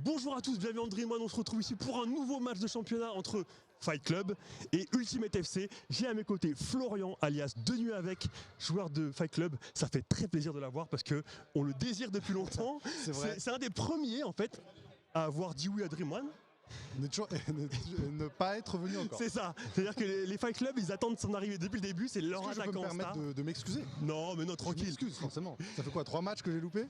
Bonjour à tous, bienvenue en Dream One, on se retrouve ici pour un nouveau match de championnat entre Fight Club et Ultimate FC. J'ai à mes côtés Florian alias Denuit avec, joueur de Fight Club. Ça fait très plaisir de l'avoir parce qu'on le désire depuis longtemps. C'est un des premiers en fait à avoir dit oui à Dream One. Ne pas être venu encore. C'est ça, c'est-à-dire que les Fight Club ils attendent son arrivée depuis le début, c'est leur attaquant. Je peux me permettre de m'excuser? Non mais non, tranquille. Je m'excuse forcément. Ça fait quoi, 3 matchs que j'ai loupé?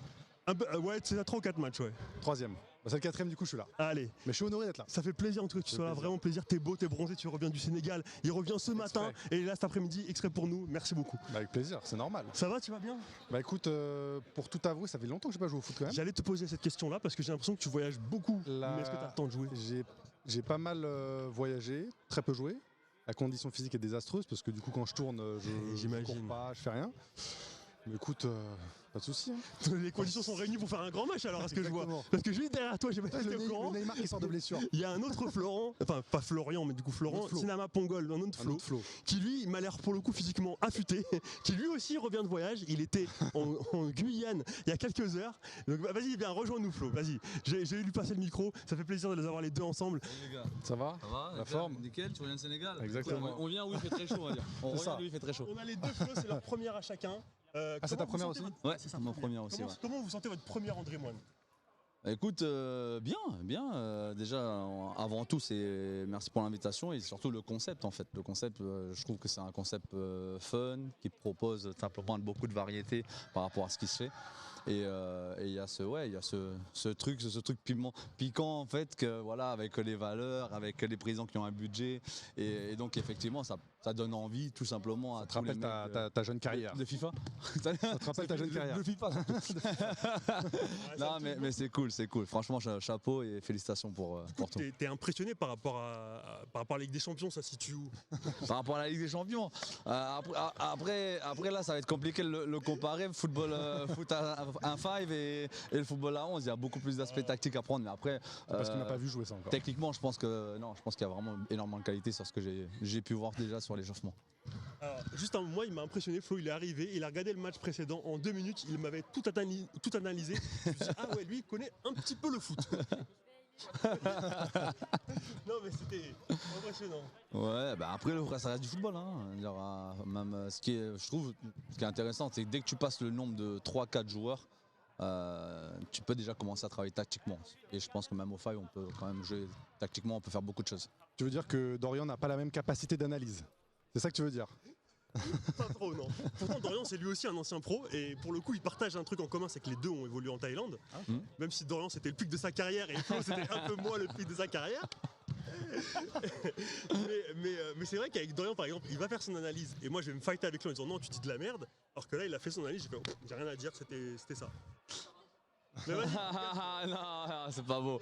Ouais, c'est à 3 ou 4 matchs, ouais. 3e. Bah, c'est le 4e, du coup je suis là. Allez. Mais je suis honoré d'être là. Ça fait plaisir en tout cas que tu sois là, vraiment plaisir. T'es beau, t'es bronzé, tu reviens du Sénégal. Il revient ce matin et là cet après-midi, extrait pour nous. Merci beaucoup. Bah, avec plaisir, c'est normal. Ça va, tu vas bien? Bah écoute, pour tout avouer, ça fait longtemps que j'ai pas joué au foot quand même. J'allais te poser cette question-là parce que j'ai l'impression que tu voyages beaucoup. Mais est-ce que t'as le temps de jouer? J'ai pas mal voyagé, très peu joué. La condition physique est désastreuse parce que du coup quand je tourne, je cours pas, je fais rien. Mais écoute, pas de soucis. Hein. Les conditions sont réunies pour faire un grand match alors à ce que je vois. Parce que juste derrière toi, j'ai pas été au courant. Le Neymar qui sort de blessure. Il y a un autre Florent, enfin pas Florian mais du coup Florent, Sinama Pongol, un autre Flo, qui lui m'a l'air pour le coup physiquement affûté, qui lui aussi revient de voyage. Il était en Guyane il y a quelques heures. Donc vas-y, viens, rejoins-nous Flo, vas-y. J'ai lui passer le micro, ça fait plaisir de les avoir les deux ensemble. Salut les gars. Ça va? Ça va? La forme? Nickel, tu reviens de Sénégal? Exactement. On vient où il fait très chaud, on va dire. On revient où il fait très chaud. On a les deux Flo, c'est leur première à chacun. C'est ta première aussi? Ouais, c'est ma première aussi. Comment vous sentez votre première en Dream One? Écoute, bien. Déjà, avant tout, c'est merci pour l'invitation et surtout le concept en fait. Le concept, je trouve que c'est un concept fun qui propose simplement beaucoup de variété par rapport à ce qui se fait. Et il y a ce truc piquant en fait que voilà, avec les valeurs, avec les présidents qui ont un budget et donc effectivement ça donne envie tout simplement à te rappelle ta jeune carrière de FIFA. Ça te rappelle ta jeune carrière de FIFA. Non mais c'est cool. Franchement chapeau et félicitations pour toi. T'es impressionné par rapport à la Ligue des Champions, ça situe où? Par rapport à la Ligue des Champions. Après là ça va être compliqué de le comparer, foot à 5 et le football à 11, il y a beaucoup plus d'aspects tactiques à prendre, mais après parce qu'il n'a pas vu jouer ça encore. Techniquement je pense qu'il y a vraiment énormément de qualité sur ce que j'ai pu voir déjà sur l'échauffement. Alors, juste un moment, il m'a impressionné, Flo, il est arrivé, il a regardé le match précédent en 2 minutes, il m'avait tout analysé. Je me suis dit, ah ouais, lui il connaît un petit peu le foot. Non mais c'était impressionnant. Ouais, bah après ça reste du football. Hein. Même ce qui est intéressant, c'est que dès que tu passes le nombre de 3-4 joueurs, tu peux déjà commencer à travailler tactiquement. Et je pense que même au Five, on peut quand même jouer tactiquement, on peut faire beaucoup de choses. Tu veux dire que Dorian n'a pas la même capacité d'analyse? C'est ça que tu veux dire? Pas trop, non. Pourtant Dorian c'est lui aussi un ancien pro et pour le coup il partage un truc en commun, c'est que les deux ont évolué en Thaïlande. Même si Dorian c'était le pic de sa carrière et Flo c'était un peu moins le pic de sa carrière. mais c'est vrai qu'avec Dorian par exemple il va faire son analyse et moi je vais me fighter avec lui en disant non tu dis de la merde, alors que là il a fait son analyse, j'ai fait oh, j'ai rien à dire, c'était ça. Mais vas-y. Non, c'est pas beau.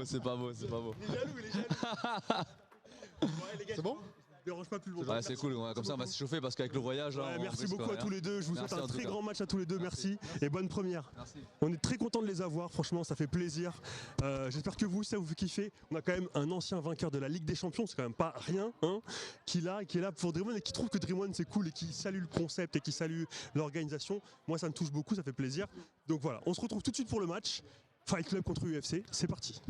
C'est pas beau. Il est jaloux. Ouais, les gars, c'est bon? Dérange pas plus longtemps. Ouais, c'est cool, comme ça on va s'échauffer parce qu'avec le voyage. Ouais, merci beaucoup à tous les deux, je vous souhaite un très grand match à tous les deux, merci. Et bonne première. Merci. On est très content de les avoir, franchement ça fait plaisir. J'espère que vous, ça vous kiffez. On a quand même un ancien vainqueur de la Ligue des Champions, c'est quand même pas rien, hein, qui est là pour Dream One et qui trouve que Dream One c'est cool et qui salue le concept et qui salue l'organisation. Moi ça me touche beaucoup, ça fait plaisir. Donc voilà, on se retrouve tout de suite pour le match. Fight Club contre UFC, c'est parti.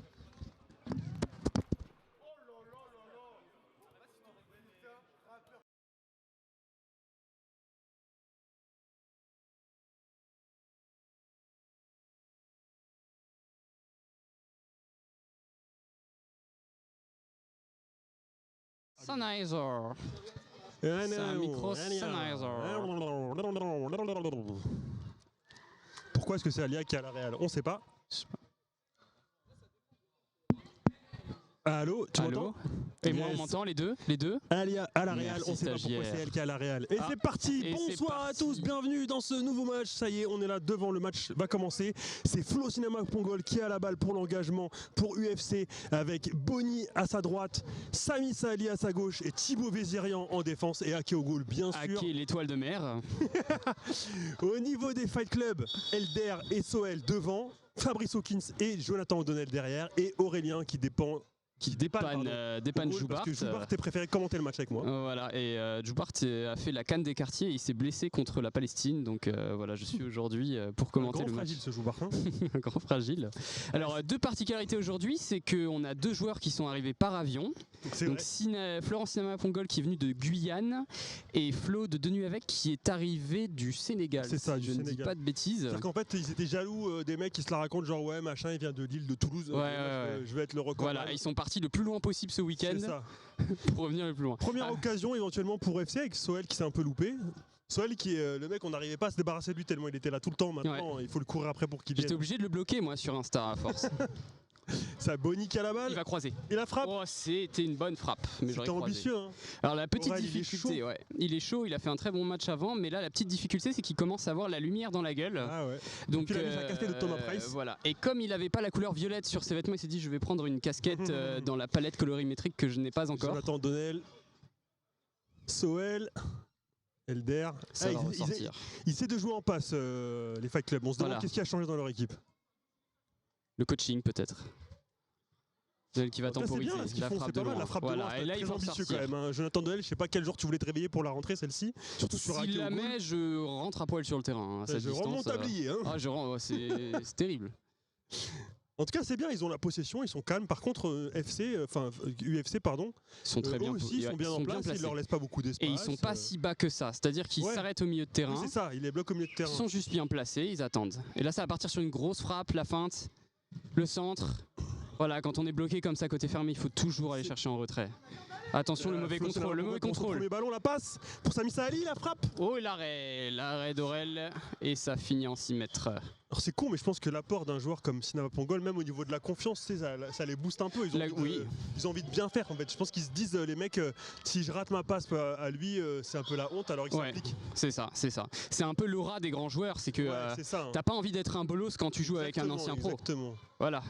Sennheiser. C'est un micro Sennheiser. Pourquoi est-ce que c'est Alia qui est à la Real? On sait pas. Allô, tu m'entends? Et moi on m'entend les deux? Alia à la Real, Merci, on sait pas pourquoi c'est elle qui est à la Real. Et c'est parti, bonsoir à tous, bienvenue dans ce nouveau match. Ça y est, on est là devant, le match va commencer. C'est Flo Sinama Pongol qui a la balle pour l'engagement pour UFC avec Bonnie à sa droite, Sami Sali à sa gauche et Thibaut Vézirian en défense et Ake au goal bien sûr. Ake l'étoile de mer. Au niveau des Fight Club, Elder et Soel devant, Fabrice Hawkins et Jonathan O'Donnell derrière et Aurélien qui qui dépanne Joubart. Parce que Joubart t'es préféré commenter le match avec moi. Voilà, et Joubart a fait la canne des quartiers, il s'est blessé contre la Palestine, donc voilà, je suis aujourd'hui pour commenter le match. Fragile ce Joubart. Hein. Un grand fragile. Alors, deux particularités aujourd'hui, c'est qu'on a deux joueurs qui sont arrivés par avion. Donc Florent Sinama Pongol qui est venu de Guyane et Flo de Denuavec qui est arrivé du Sénégal. C'est ça, si je ne dis pas de bêtises. C'est-à-dire qu'en fait, ils étaient jaloux des mecs qui se la racontent, genre ouais, machin, il vient de Lille, de Toulouse. Je vais être le record. Voilà, ils sont partis le plus loin possible ce week-end pour revenir le plus loin. Première occasion éventuellement pour FC avec Soel qui s'est un peu loupé. Soel qui est le mec, on n'arrivait pas à se débarrasser de lui tellement il était là tout le temps. Maintenant, il faut le courir après pour qu'il vienne. J'étais obligé de le bloquer moi sur Insta à force. Ça Boni qui a la balle. Il va croiser. Et la frappe. Oh, c'était une bonne frappe. C'était ambitieux. Hein. Alors la petite difficulté, il est chaud, il a fait un très bon match avant, mais là la petite difficulté c'est qu'il commence à avoir la lumière dans la gueule. Ah ouais. Donc il a mis sa casquette de Thomas Price. Voilà. Et comme il n'avait pas la couleur violette sur ses vêtements, il s'est dit je vais prendre une casquette dans la palette colorimétrique que je n'ai pas encore. Jonathan Donnel, Soel. Elder, il essaie de jouer en passe les Fight Club. On se demande qu'est-ce qui a changé dans leur équipe. Le coaching peut-être. Celle qui va temporiser bien, la frappe de loin. La frappe de loin, et là il va ambitieux quand même. Hein. Jonathan Donnel, je sais pas quel jour tu voulais te réveiller pour la rentrée celle-ci. Surtout sur si la met, je rentre à poil sur le terrain. Je rends mon tablier. Hein. Ah, c'est terrible. En tout cas, c'est bien, ils ont la possession, ils sont calmes. Par contre, UFC, pardon, ils sont très bien, aussi, ils sont bien en place, ils leur laissent pas beaucoup d'espace. Et ils sont pas si bas que ça, c'est-à-dire qu'ils s'arrêtent au milieu de terrain. C'est ça, ils les bloquent au milieu de terrain. Ils sont juste bien placés, ils attendent. Et là, ça va partir sur une grosse frappe, la feinte, le centre. Voilà, quand on est bloqué comme ça côté fermé, il faut toujours aller chercher en retrait. Attention, le mauvais contrôle, le mauvais contrôle. Le ballon, la passe pour Sami Saali, la frappe. Oh, l'arrêt d'Aurel, et ça finit en 6 mètres. Alors c'est con, mais je pense que l'apport d'un joueur comme Sinama Pongol, même au niveau de la confiance, ça les booste un peu. Ils ont envie de bien faire en fait. Je pense qu'ils se disent, les mecs, si je rate ma passe à lui, c'est un peu la honte, alors ils s'appliquent. C'est ça. C'est un peu l'aura des grands joueurs, c'est que t'as pas envie d'être un bolos quand tu joues avec un ancien pro. Exactement. Voilà.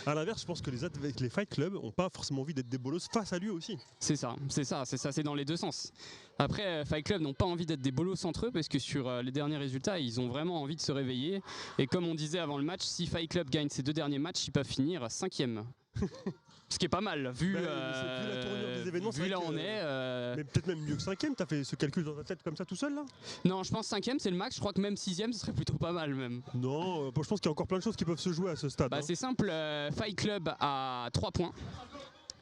À l'inverse, je pense que les Fight Club n'ont pas forcément envie d'être des bolos face à lui aussi. C'est ça, c'est dans les deux sens. Après, Fight Club n'ont pas envie d'être des bolos entre eux parce que sur les derniers résultats, ils ont vraiment envie de se réveiller. Et comme on disait avant le match, si Fight Club gagne ses 2 derniers matchs, ils peuvent finir 5e. Ce qui est pas mal, vu la tournure des événements. Vu là on est. Mais peut-être même mieux que 5e, t'as fait ce calcul dans ta tête comme ça tout seul là? Non, je pense 5e c'est le max, je crois que même 6e ce serait plutôt pas mal même. Non, je pense qu'il y a encore plein de choses qui peuvent se jouer à ce stade. C'est simple, Fight Club a 3 points.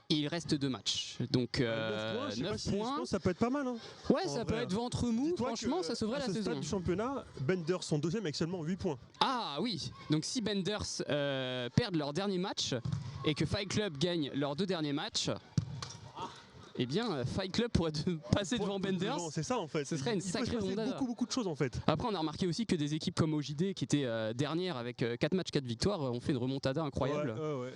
Il reste 2 matchs, donc 9 points. Ça peut être pas mal. Hein. Ouais, ça peut être ventre mou, franchement, ça sauverait la saison. Stade du championnat, Benders sont 2e avec seulement 8 points. Ah oui, donc si Benders perdent leur dernier match et que Fight Club gagne leurs 2 derniers matchs, eh bien Fight Club pourrait passer devant Benders. C'est ça en fait. Ce serait une sacrée remontada. Beaucoup de choses en fait. Après on a remarqué aussi que des équipes comme OJD qui étaient dernières avec 4 matchs, 4 victoires ont fait une remontada incroyable. Ouais.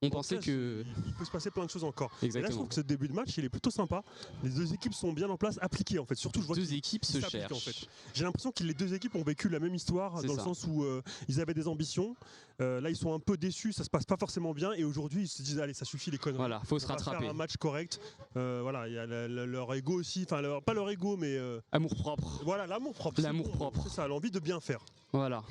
On pensait que... Il peut se passer plein de choses encore. Exactement. Et là, je trouve que ce début de match, il est plutôt sympa. Les 2 équipes sont bien en place, appliquées en fait. Surtout, je vois 2 équipes se cherchent. En fait. J'ai l'impression que les 2 équipes ont vécu la même histoire, dans le sens où ils avaient des ambitions. Là, ils sont un peu déçus, ça se passe pas forcément bien. Et aujourd'hui, ils se disent, allez, ça suffit les conneries. Voilà, faut se rattraper. Faire un match correct. Voilà, il y a leur ego aussi. Enfin, pas leur ego, mais... Amour propre. Voilà, l'amour propre. L'amour propre. C'est ça, l'envie de bien faire. Voilà.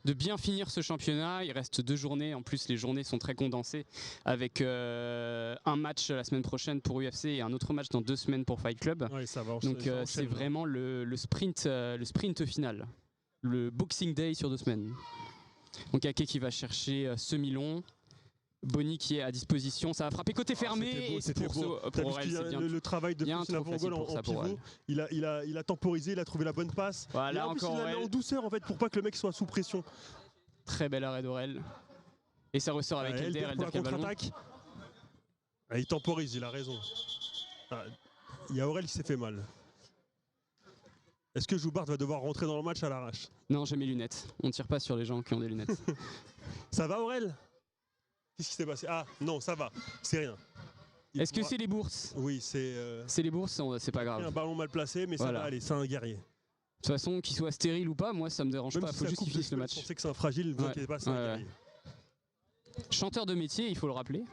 De bien finir ce championnat, il reste 2 journées, en plus les journées sont très condensées avec un match la semaine prochaine pour UFC et un autre match dans 2 semaines pour Fight Club. Ouais, ça va, donc c'est vraiment le sprint final, le Boxing Day sur 2 semaines. Donc Ake qui va chercher semi-long, Boni qui est à disposition, ça va frapper côté fermé. C'était beau. Pour Aurel, c'est bien. Le travail de Sinama Pongol en pivot, il a temporisé, il a trouvé la bonne passe. Voilà, et en plus, il la met en douceur en fait pour pas que le mec soit sous pression. Très bel arrêt d'Aurel. Et ça ressort avec Elder pour la contre-attaque. Il temporise, il a raison. Il y a Aurel qui s'est fait mal. Est-ce que Joubart va devoir rentrer dans le match à l'arrache? Non, j'ai mes lunettes. On tire pas sur les gens qui ont des lunettes. Ça va Aurel? Qu'est-ce qui s'est passé? Ah non, ça va, c'est rien. Est-ce que c'est les bourses? Oui, c'est... C'est les bourses, c'est pas grave. Un ballon mal placé, mais ça va aller, c'est un guerrier. De toute façon, qu'il soit stérile ou pas, moi ça me dérange pas, il faut juste qu'il finisse le match. On sait que c'est un fragile, ne vous inquiétez pas, c'est un guerrier. Chanteur de métier, il faut le rappeler.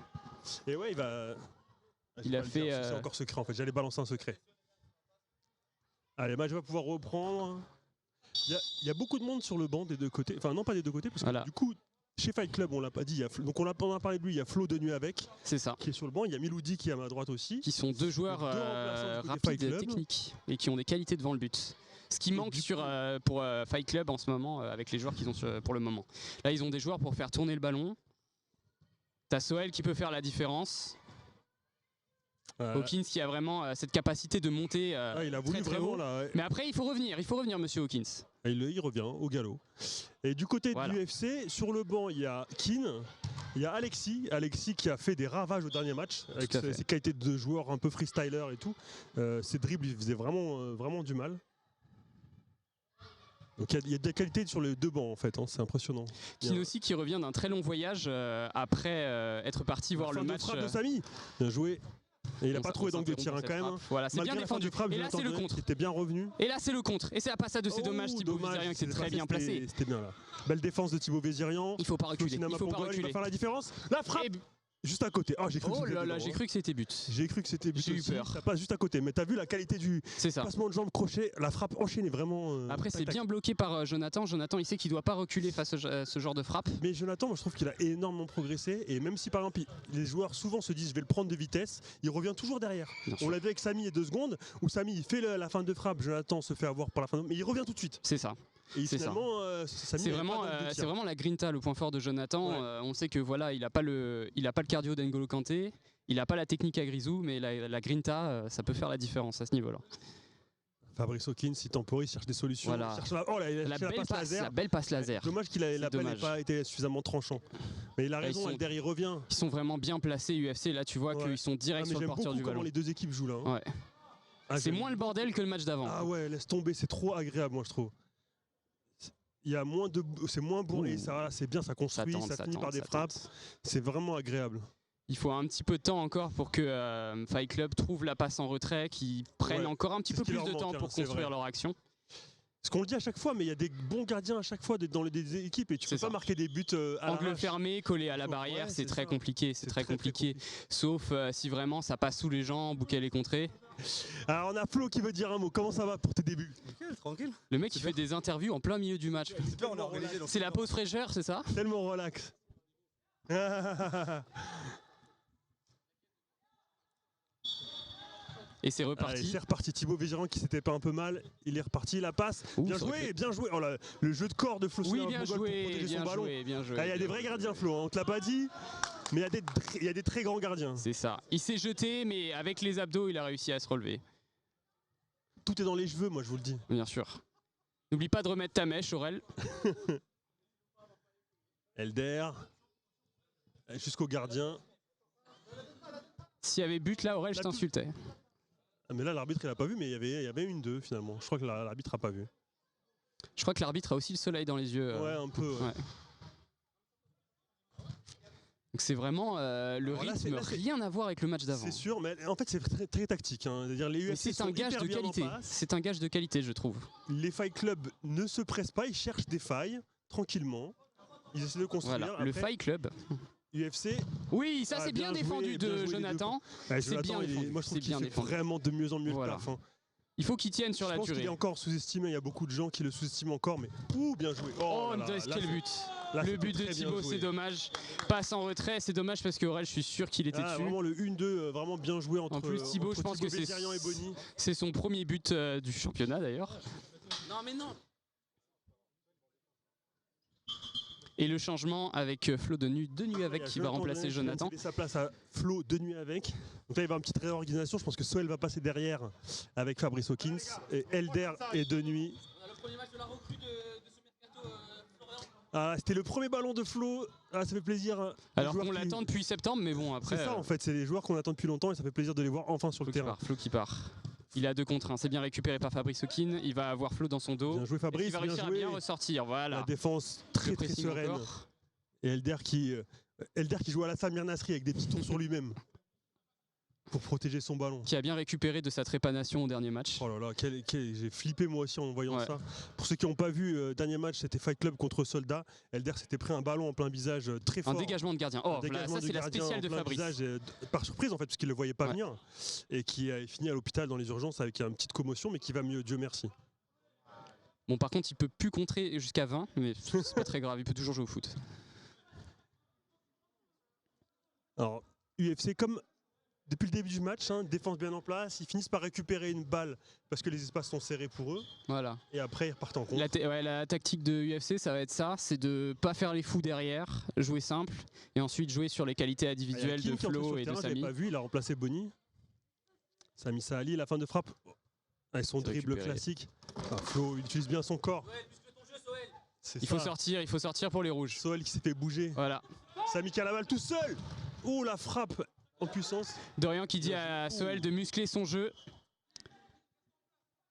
Et ouais, il va... Il a fait... C'est encore secret en fait, j'allais balancer un secret. Allez, match va pouvoir reprendre. Il y a beaucoup de monde sur le banc des 2 côtés. Enfin non, pas des 2 côtés, parce que du coup... chez Fight Club, on l'a pas dit, donc on a parlé de lui, il y a Flo de nuit avec, c'est ça, qui est sur le banc, il y a Miloudi qui est à ma droite aussi. Qui sont deux joueurs rapides et techniques et qui ont des qualités devant le but. Ce qui manque pour Fight Club en ce moment avec les joueurs qu'ils ont pour le moment. Là, ils ont des joueurs pour faire tourner le ballon. T'as Soel qui peut faire la différence. Hawkins qui a vraiment cette capacité de monter il a voulu très vraiment haut. là. Ouais. Mais après, il faut revenir, monsieur Hawkins. Il revient au galop. Et du côté de l'UFC, sur le banc, il y a Keane, il y a Alexis qui a fait des ravages au dernier match, avec ses qualités de joueur un peu freestyler et tout. Ses dribbles, il faisait vraiment du mal. Donc il y a des qualités sur les deux bancs en fait, hein, c'est impressionnant. Keane aussi qui revient d'un très long voyage après être parti voir le match. De Samy, bien joué. Et il n'a pas trouvé d'angle de tir quand même. Voilà, c'est bien défendu. Frappe, et là c'est le contre. Il était bien revenu. Et là c'est le contre. Et c'est la passade de c'est dommage Thibaut Vézirian qui s'est très bien placé. C'était bien là. Belle défense de Thibaut Vézirian. Il faut pas reculer. Il va faire la différence. La frappe. Juste à côté. J'ai cru que c'était but. J'ai cru que c'était but. J'ai eu peur. Ça passe juste à côté. Mais t'as vu la qualité du placement de jambe crochet, la frappe enchaînée vraiment. Après c'est bien bloqué par Jonathan. Jonathan il sait qu'il doit pas reculer face à ce genre de frappe. Mais Jonathan, moi je trouve qu'il a énormément progressé. Et même si par exemple les joueurs souvent se disent je vais le prendre de vitesse, il revient toujours derrière. On l'a vu avec Samy il y a 2 secondes où Samy il fait la fin de frappe, Jonathan se fait avoir par la fin mais il revient tout de suite. C'est ça. Et finalement, c'est vraiment la grinta, le point fort de Jonathan. On sait que voilà, il a pas le cardio d'N'Golo Kanté, il n'a pas la technique à Grisou, mais la grinta, ça peut faire la différence à ce niveau-là. Fabrice Hawkins, il temporise, cherche des solutions. Voilà. La belle passe laser. Dommage qu'il n'ait pas été suffisamment tranchant. Mais il a raison, Elder il revient. Ils sont vraiment bien placés UFC. Là, tu vois qu'ils sont direct sur le porteur du ballon. Comment les deux équipes jouent là. Hein. C'est moins le bordel que le match d'avant. Ah ouais, laisse tomber, c'est trop agréable, moi je trouve. Il y a c'est moins bourré, c'est bien, ça construit, ça finit par des frappes. C'est vraiment agréable. Il faut un petit peu de temps encore pour que Fight Club trouve la passe en retrait, qu'ils prennent encore un petit peu plus de temps pour construire leur action. Parce qu'on le dit à chaque fois, mais il y a des bons gardiens à chaque fois dans les équipes et tu peux pas marquer des buts à angle fermé, collé à la barrière, c'est très compliqué. C'est très compliqué. Sauf si vraiment ça passe sous les jambes ou qu'elle est contrée. Alors on a Flo qui veut dire un mot. Comment ça va pour tes débuts? Tranquille. Le mec il fait des interviews en plein milieu du match. C'est la pause fraîcheur, c'est ça? Tellement relax. Et c'est reparti. C'est reparti. Thibaut Vézirian qui s'était pas un peu mal, il est reparti, la passe. Bien joué, bien joué. Oh là, le jeu de corps de Flo. Oui, bien joué, pour protéger son ballon. Bien joué. Il y a des vrais gardiens, Flo. On te l'a pas dit, mais il y a des très grands gardiens. C'est ça. Il s'est jeté, mais avec les abdos, il a réussi à se relever. Tout est dans les cheveux, moi je vous le dis. Bien sûr. N'oublie pas de remettre ta mèche, Aurel. Elder. Jusqu'au gardien. S'il y avait but là, Aurel, je t'insultais. Mais là, l'arbitre, il a pas vu, mais il y avait une 2 finalement. Je crois que l'arbitre a pas vu. Je crois que l'arbitre a aussi le soleil dans les yeux. Ouais, un peu. Ouais. Donc c'est vraiment le rythme, rien à voir avec le match d'avant. C'est sûr, mais en fait c'est très, très tactique. Hein. C'est-à-dire les UFC c'est un gage de qualité. C'est un gage de qualité, je trouve. Les Fight Club ne se pressent pas, ils cherchent des failles tranquillement. Ils essaient de construire. Voilà, le Fight Club. UFC. Oui, ça c'est bien défendu de Jonathan. C'est bien défendu. Moi je trouve qu'il fait vraiment de mieux en mieux le taf. Hein. Il faut qu'il tienne sur la durée. Je pense qu'il est encore sous-estimé, il y a beaucoup de gens qui le sous-estiment encore, mais bien joué. Quel but. Le but de Thibaut, c'est dommage. Passe en retrait, c'est dommage parce que Aurel, je suis sûr qu'il était dessus. Vraiment le 1-2, vraiment bien joué entre. En plus, Thibaut, je pense que c'est son premier but du championnat d'ailleurs. Non, mais non. Et le changement avec Flo de nuit avec qui va remplacer Jonathan. Il sa place à Flo de nuit avec. Donc là il va y avoir une petite réorganisation. Je pense que Soel va passer derrière avec Fabrice Hawkins. Et Elder et de nuit. On a le premier match de la recrue de ce mercato, Florian. C'était le premier ballon de Flo. Ça fait plaisir. Alors qu'on l'attend depuis septembre, mais bon après. C'est ça en fait, c'est les joueurs qu'on attend depuis longtemps et ça fait plaisir de les voir enfin sur le terrain. Flo qui part. Il a 2 contre 1, c'est bien récupéré par Fabrice Hawkins, il va avoir Flo dans son dos. Bien joué Fabrice, il va réussir à bien ressortir, voilà. La défense très sereine. Encore. Et Elder qui joue à la Samir Nasri avec des pitons sur lui-même pour protéger son ballon. Qui a bien récupéré de sa trépanation au dernier match. Oh là là, j'ai flippé moi aussi en voyant ça. Pour ceux qui n'ont pas vu, dernier match c'était Fight Club contre Soldat. Elder s'était pris un ballon en plein visage très fort. Un dégagement de gardien. Oh, voilà, ça c'est la spéciale de Fabrice. Visage, par surprise en fait, parce qu'il ne le voyait pas venir. Et qui a fini à l'hôpital dans les urgences avec une petite commotion, mais qui va mieux, Dieu merci. Bon, par contre, il peut plus contrer jusqu'à 20, mais c'est pas très grave, il peut toujours jouer au foot. Alors, UFC, comme depuis le début du match, défense bien en place, ils finissent par récupérer une balle parce que les espaces sont serrés pour eux. Voilà. Et après, ils repartent en contre. La tactique de UFC, ça va être ça, c'est de pas faire les fous derrière, jouer simple, et ensuite jouer sur les qualités individuelles de Flo et de Samy. Je l'ai pas vu, il a remplacé Bonny. Sami Saali, la fin de frappe. Avec son dribble classique. Flo, il utilise bien son corps. Il faut sortir pour les rouges. Soel qui s'est fait bouger. Voilà. Samy qui a la balle tout seul. Oh, la frappe en puissance. Dorian qui dit à Soel de muscler son jeu.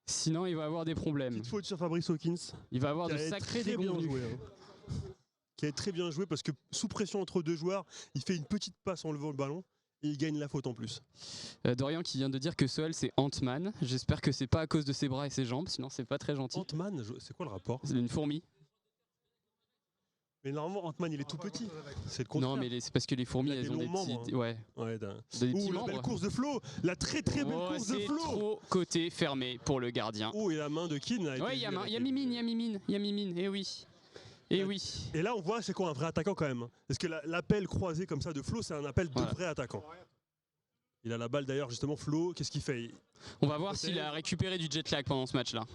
Sinon, il va avoir des problèmes. Petite faute sur Fabrice Hawkins. Il va avoir de sacrés déconvenus. Qui a très bien joué parce que sous pression entre deux joueurs, il fait une petite passe en levant le ballon. Et il gagne la faute en plus. Dorian qui vient de dire que Soel c'est Ant-Man. J'espère que c'est pas à cause de ses bras et ses jambes, sinon c'est pas très gentil. Ant-Man, c'est quoi le rapport? C'est une fourmi. Mais normalement Ant-Man il est tout petit. C'est le contraire. Non mais c'est parce que les fourmis elles ont des membres, petits... Ouais. Des petits membres. La belle course de Flo. La très belle course de Flo. C'est trop côté fermé pour le gardien. Oh et la main de Kin. Ouais il y a Mimine, eh oui. Et oui. Et là, on voit c'est quoi un vrai attaquant quand même. Parce que l'appel croisé comme ça de Flo, c'est un appel de vrai attaquant. Il a la balle d'ailleurs, justement, Flo, qu'est-ce qu'il fait? On va voir s'il a récupéré du jet lag pendant ce match-là.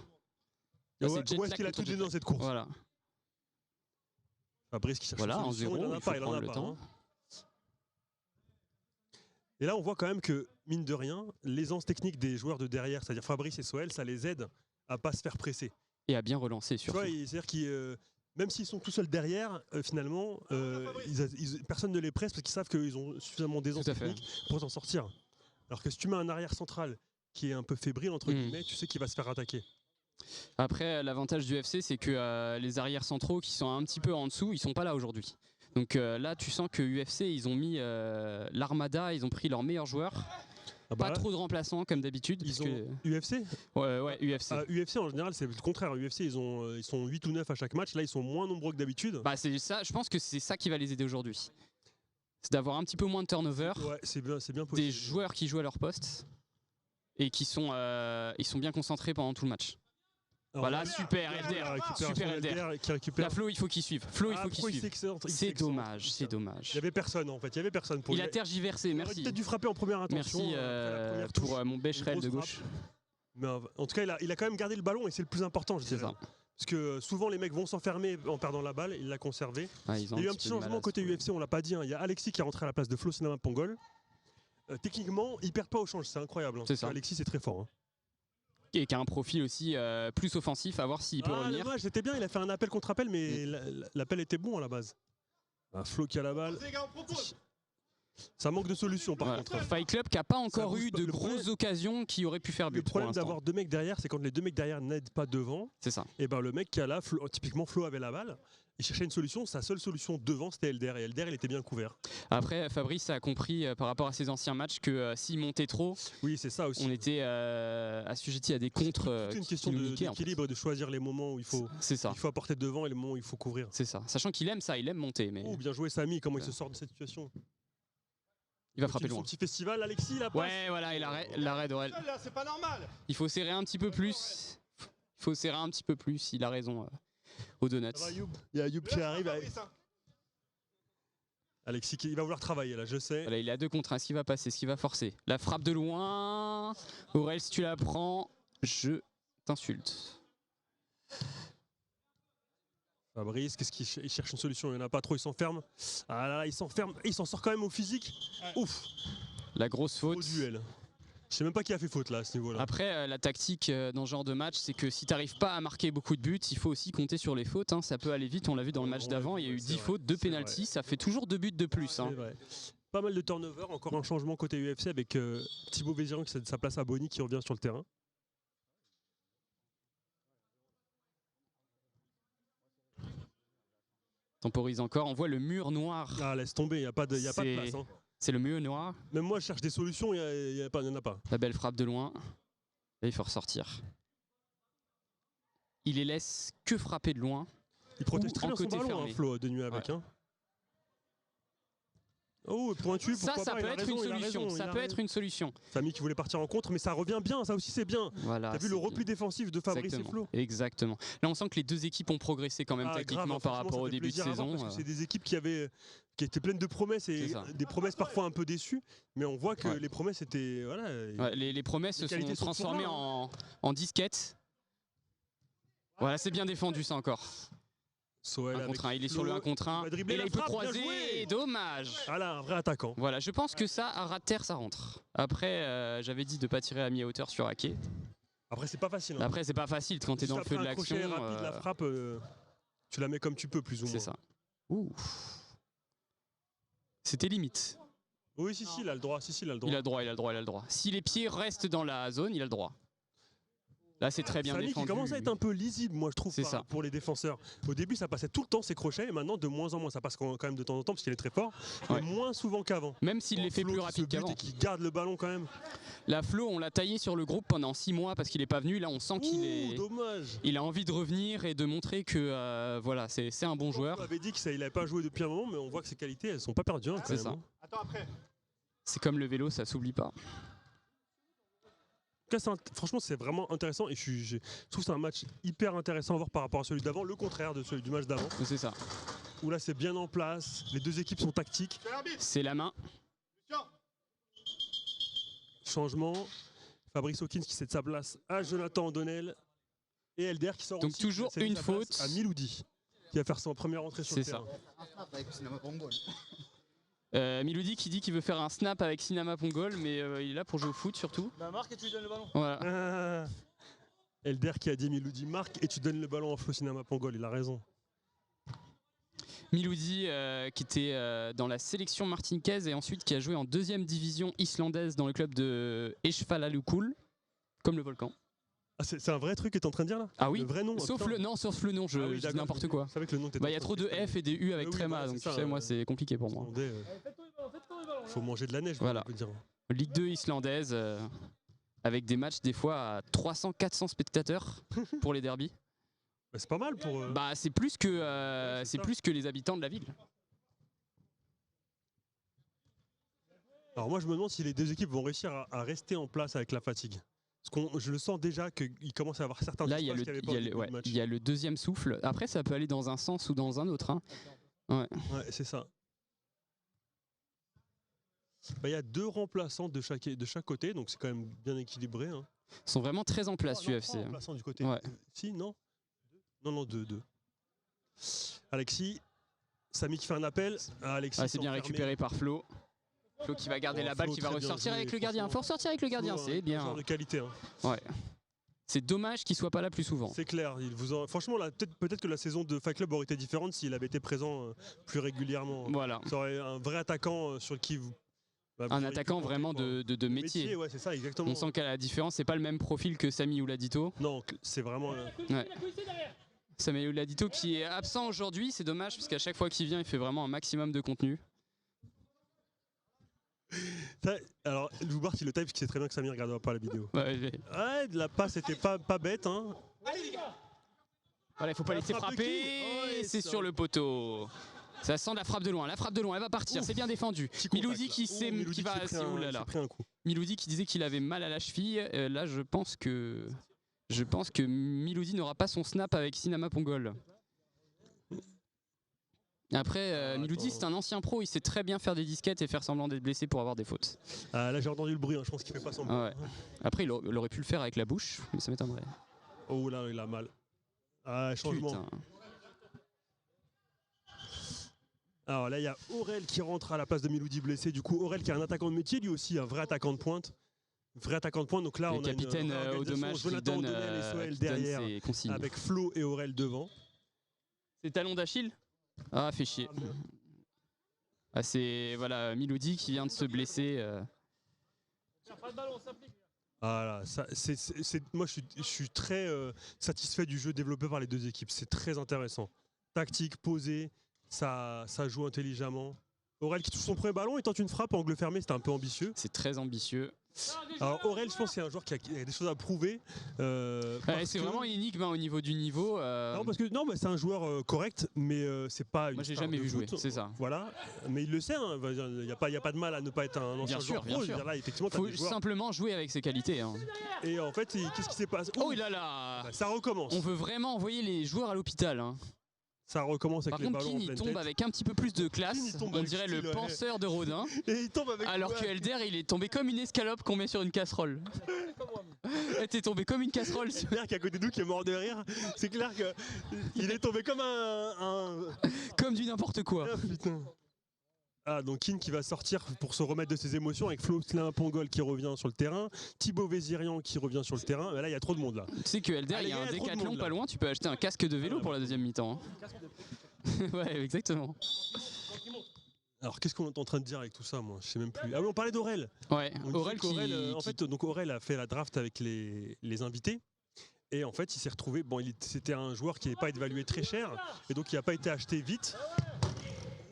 Où est-ce qu'il a tout donné dans cette course? Voilà. Fabrice qui cherche une solution, il en a pas. Et là, on voit quand même que, mine de rien, l'aisance technique des joueurs de derrière, c'est-à-dire Fabrice et Soel, ça les aide à pas se faire presser. Et à bien relancer surtout. C'est-à-dire qu'ils... même s'ils sont tout seuls derrière, finalement, personne ne les presse parce qu'ils savent qu'ils ont suffisamment d'aisance technique pour s'en sortir. Alors que si tu mets un arrière central qui est un peu fébrile, entre guillemets, tu sais qu'il va se faire attaquer. Après, l'avantage du UFC, c'est que les arrières centraux qui sont un petit peu en dessous, ils sont pas là aujourd'hui. Donc là, tu sens que UFC, ils ont mis l'armada, ils ont pris leurs meilleurs joueurs. Pas trop de remplaçants comme d'habitude. UFC Ouais, UFC. UFC en général c'est le contraire. UFC ils sont 8 ou 9 à chaque match. Là ils sont moins nombreux que d'habitude. Bah c'est ça, je pense que c'est ça qui va les aider aujourd'hui. C'est d'avoir un petit peu moins de turnover. Ouais, c'est bien possible. Des joueurs qui jouent à leur poste et qui sont, ils sont bien concentrés pendant tout le match. Alors, voilà, super LDR. Super LDR. Qui récupère. La Flo, il faut qu'il suive. C'est dommage, c'est dommage. Il y avait personne en fait, il y avait personne pour il a tergiversé, merci. Il aurait peut-être dû frapper en première intention. Merci pour mon Becherel de gauche. Mais en tout cas, il a quand même gardé le ballon et c'est le plus important, je dirais. Ça. Parce que souvent les mecs vont s'enfermer en perdant la balle, il l'a conservé. Il y a eu un petit changement côté UFC, on l'a pas dit. Il y a Alexis qui est rentré à la place de Flo Sinama Pongol. Techniquement, ils perdent pas au change, c'est incroyable. C'est ça. Alexis c'est très fort. Et qui a un profil aussi plus offensif, à voir s'il peut revenir. Dommage, c'était bien, il a fait un appel contre appel, mais l'appel était bon à la base. Flo qui a la balle. Ça manque de solutions par contre. Fight Club qui n'a pas encore eu de grosses occasions qui auraient pu faire but. Le problème d'avoir deux mecs derrière, c'est quand les deux mecs derrière n'aident pas devant. C'est ça. Et ben le mec qui a là, typiquement Flo avait la balle. Il cherchait une solution, sa seule solution devant c'était LDR et LDR il était bien couvert. Après Fabrice a compris par rapport à ses anciens matchs que s'il montait trop, oui, c'est ça aussi. On était assujetti à des contres. C'est une question d'équilibre et de choisir les moments où il faut apporter devant et les moments où il faut couvrir. C'est ça, sachant qu'il aime ça, il aime monter. Mais... Oh bien joué Samy, comment il se sort de cette situation. Il va frapper loin. Son petit festival, Alexis la passe. Ouais voilà, il arrête d'Aurel. C'est pas normal. Il faut serrer un petit peu plus. Il a raison. Aux donuts. Il y a Ayoub qui arrive. Alexis, il va vouloir travailler là, je sais. Voilà, il est à 2 contre 1, est-ce qu'il va passer, est-ce qu'il va forcer? La frappe de loin. Aurel, si tu la prends, je t'insulte. Fabrice, qu'est-ce qu'il cherche une solution? Il n'y en a pas trop, il s'enferme. Ah là, il s'enferme. Il s'en sort quand même au physique. Ouf. La grosse faute. Au duel. Je sais même pas qui a fait faute là à ce niveau-là. Après, la tactique dans ce genre de match, c'est que si tu n'arrives pas à marquer beaucoup de buts, il faut aussi compter sur les fautes. Ça peut aller vite, on l'a vu dans le match d'avant, il y a eu 10 fautes, 2 pénaltys, ça fait toujours 2 buts de plus. Pas mal de turnover, encore un changement côté UFC avec Thibaut Véziran qui cède sa place à Bonny qui revient sur le terrain. Temporise encore, on voit le mur noir. Ah laisse tomber, il n'y a pas de place. C'est le mur noir. Même moi je cherche des solutions, il n'y en a pas. La belle frappe de loin. Et il faut ressortir. Il les laisse que frapper de loin. Il protège très bien son ballon, Flo, de nuit avec. Oh, pointu, pourquoi ça pas, peut être une solution. Ça peut être une solution. Samy qui voulait partir en contre, mais ça revient bien, ça aussi c'est bien. Voilà, t'as vu le repli défensif de Fabrice et Flo? Exactement. Là on sent que les deux équipes ont progressé quand même techniquement par rapport au début de saison. Parce que c'est des équipes qui avaient qui était pleine de promesses et C'est ça. des promesses parfois un peu déçues, mais on voit que les promesses étaient voilà. Ouais, les promesses se sont qualités sont transformées toujours en disquettes. Voilà, c'est bien défendu ça encore. Soel 1 avec contre 1, il est Flo, sur le 1 contre 1. va dribbler Et là la il peut frappe, bien croiser, joué. et dommage. Voilà, un vrai attaquant. Voilà, je pense que ça, à ras de terre, ça rentre. Après, j'avais dit de pas tirer à mi-hauteur sur Ake. Après c'est pas facile. Hein. Après, c'est pas facile quand t'es Juste dans le feu de après un l'action. crochet rapide, la frappe, tu la mets comme tu peux plus ou moins. C'est ça. Ouh. C'était limite. Oui, si, il a le droit. Si, il a le droit. Il a le droit. Si les pieds restent dans la zone, il a le droit. Là, c'est très bien Samy défendu. qui commence à être un peu lisible, moi je trouve, C'est ça. pour les défenseurs. Au début, ça passait tout le temps ses crochets, et maintenant de moins en moins. Ça passe quand même de temps en temps parce qu'il est très fort, Ouais. mais moins souvent qu'avant. Même s'il les fait Flo plus qui se rapides bute qu'avant. et qui garde le ballon quand même. La Flo, on l'a taillé sur le groupe pendant 6 mois parce qu'il est pas venu. Là, on sent qu'il Dommage. il a envie de revenir et de montrer que voilà, c'est un bon joueur. On avait dit qu'il n'avait pas joué depuis un moment, mais on voit que ses qualités, elles sont pas perdues. Hein, quand C'est même, ça. hein. Attends, après. C'est comme le vélo, ça s'oublie pas. En tout cas, franchement, c'est vraiment intéressant et je trouve que c'est un match hyper intéressant à voir par rapport à celui d'avant, le contraire de celui du match d'avant, C'est ça. où là c'est bien en place, les deux équipes sont tactiques. C'est la main. Changement, Fabrice Hawkins qui cède sa place à Jonathan Andonel et Elder qui sort Donc aussi, toujours qui a cédé une sa place faute. à Miloudi qui va faire son première entrée sur le C'est ça. terrain. Miloudi qui dit qu'il veut faire un snap avec Sinama Pongol, mais il est là pour jouer au foot surtout. Bah marque et tu lui donnes le ballon. Voilà. Ah. Elder qui a dit Miloudi marque et tu donnes le ballon en Flo Sinama Pongol, il a raison. Miloudi qui était dans la sélection martiniquaise et ensuite qui a joué en 2e division islandaise dans le club de Eshfalalukul, comme le volcan. Ah, c'est un vrai truc que tu es en train de dire là? Ah oui, Le vrai nom? sauf putain. le nom, je Ah oui, dis d'accord, n'importe quoi. Je savais que le nom était Bah, il y a trop de F et des U avec Oui, tréma, voilà, donc c'est tu ça, sais, moi c'est compliqué pour moi. Islandais, Faites-toi le ballon. faut manger de la neige, Voilà. on peut dire. Ligue 2 islandaise, avec des matchs des fois à 300-400 spectateurs pour les derbies. Bah, c'est pas mal pour. Bah c'est plus que Ouais, c'est c'est ça. plus que les habitants de la ville. Alors moi je me demande si les deux équipes vont réussir à rester en place avec la fatigue. Parce que je le sens déjà qu'il commence à y avoir certains Là il y a espaces qu'il y avait pas au début du match. il y a le 2e souffle. Après ça peut aller dans un sens ou dans un autre. Hein. Ouais, c'est ça. Bah, il y a 2 remplaçants de chaque côté, donc c'est quand même bien équilibré. Hein. Ils sont vraiment très en place Oh, non, UFC. pas remplaçants du côté. Ouais. Si, non? Non, 2. Alexis, Samy qui fait un appel. Ah, Alexis Ah, c'est bien enfermé. récupéré par Flo. Flo qui va garder Oh, la balle, Flo, qui va très bien ressortir joué, avec le gardien. franchement. Faut ressortir avec le gardien, Flo, c'est un bien. joueur de qualité. Hein. Ouais. C'est dommage qu'il soit pas là plus souvent. C'est clair. Franchement, là, peut-être que la saison de Fight Club aurait été différente s'il avait été présent plus régulièrement. Voilà. Ça aurait un vrai attaquant sur qui vous. Bah, vous Un auriez pu attaquant compter, vraiment quoi. de métier. Ouais, c'est ça, exactement. On sent qu'à la différence, c'est pas le même profil que Samy Ouladito. Non, c'est vraiment. Ouais. Samy Ouladito qui est absent aujourd'hui, c'est dommage parce qu'à chaque fois qu'il vient, il fait vraiment un maximum de contenu. Alors, Loubart, il le tape parce qu'il sait très bien que Samy ne regardera pas la vidéo. Ouais, Ouais, la passe était pas bête. Hein. voilà, il faut pas La laisser frappe de frapper. qui Ouais, C'est ça. sur le poteau. Ça sent la frappe de loin. La frappe de loin, elle va partir. C'est bien défendu. Petit contact, Miloudi là. qui, Miloudi qui va. s'est pris Oh là là. s'est pris un coup. Miloudi qui disait qu'il avait mal à la cheville. Là, je pense que Miloudi n'aura pas son snap avec Sinama Pongol. Après, Miloudi, attends. c'est un ancien pro. Il sait très bien faire des disquettes et faire semblant d'être blessé pour avoir des fautes. Ah, là, j'ai entendu le bruit. Hein. Je pense qu'il fait pas son bruit. Ah ouais. Après, il aurait pu le faire avec la bouche, mais ça m'étonnerait. Oh là, il a mal. Ah, changement. Putain. Alors là, il y a Aurel qui rentre à la place de Miloudi blessé. Du coup, Aurel qui est un attaquant de métier, lui aussi, un vrai attaquant de pointe. Vrai attaquant de pointe. Donc là, Le on a capitaine une au organisation, dommage qui Jonathan donne, O'Donnell et Soel qui donne derrière, ses consignes. avec Flo et Aurel devant. C'est talon d'Achille. Ah, fait chier. Ah, c'est voilà, Miloudi qui vient de se blesser. Pas de ballon, s'applique. Voilà, moi je suis très satisfait du jeu développé par les deux équipes. C'est très intéressant. Tactique, posée, ça joue intelligemment. Aurel qui touche son premier ballon et tente une frappe à angle fermé, c'était un peu ambitieux. C'est très ambitieux. Alors Aurel, je pense que c'est un joueur qui a des choses à prouver. Ouais, parce c'est que- vraiment une énigme hein, au niveau du niveau. Non, parce que mais c'est un joueur correct, mais c'est pas une Moi, j'ai star jamais de vu jouer, foot. c'est ça. Voilà, mais il le sait, hein. Il n'y a pas de mal à ne pas être un ancien Bien sûr, joueur bien pro. Je sûr. veux dire, là, effectivement, t'as Faut des joueurs. simplement jouer avec ses qualités. Hein. Et en fait, qu'est-ce qui s'est passé Oh là là. Ça recommence. On veut vraiment envoyer les joueurs à l'hôpital. Hein. Ça recommence avec Par les contre, ballons Keane en il pleine tombe tête. avec un petit peu plus de classe. Keane, il tombe On avec dirait style, le ouais. penseur de Rodin. Et il tombe avec Alors que Elder, il est tombé comme une escalope qu'on met sur une casserole. T'es tombé comme une casserole. Elder qui est à côté de nous qui est mort de rire. C'est clair qu'il est tombé comme un... Comme du n'importe quoi. Ah, putain. Ah, donc Keane qui va sortir pour se remettre de ses émotions avec Floslin Pongol qui revient sur le terrain, Thibaut Vézirian qui revient sur le terrain. Mais là, il y a trop de monde là. Tu sais que Elder, Allez, il y a un trop de décathlon monde, là. pas loin, tu peux acheter un casque de vélo pour la deuxième mi-temps. hein. Ouais, exactement. Alors, qu'est-ce qu'on est en train de dire avec tout ça, moi? Je sais même plus. Ah oui, on parlait d'Aurel. Ouais, On disait Aurel qu'Aurel, en fait, donc Aurel a fait la draft avec les invités. Et en fait, il s'est retrouvé. Bon, c'était un joueur qui n'est pas évalué très cher. Et donc, il n'a pas été acheté vite.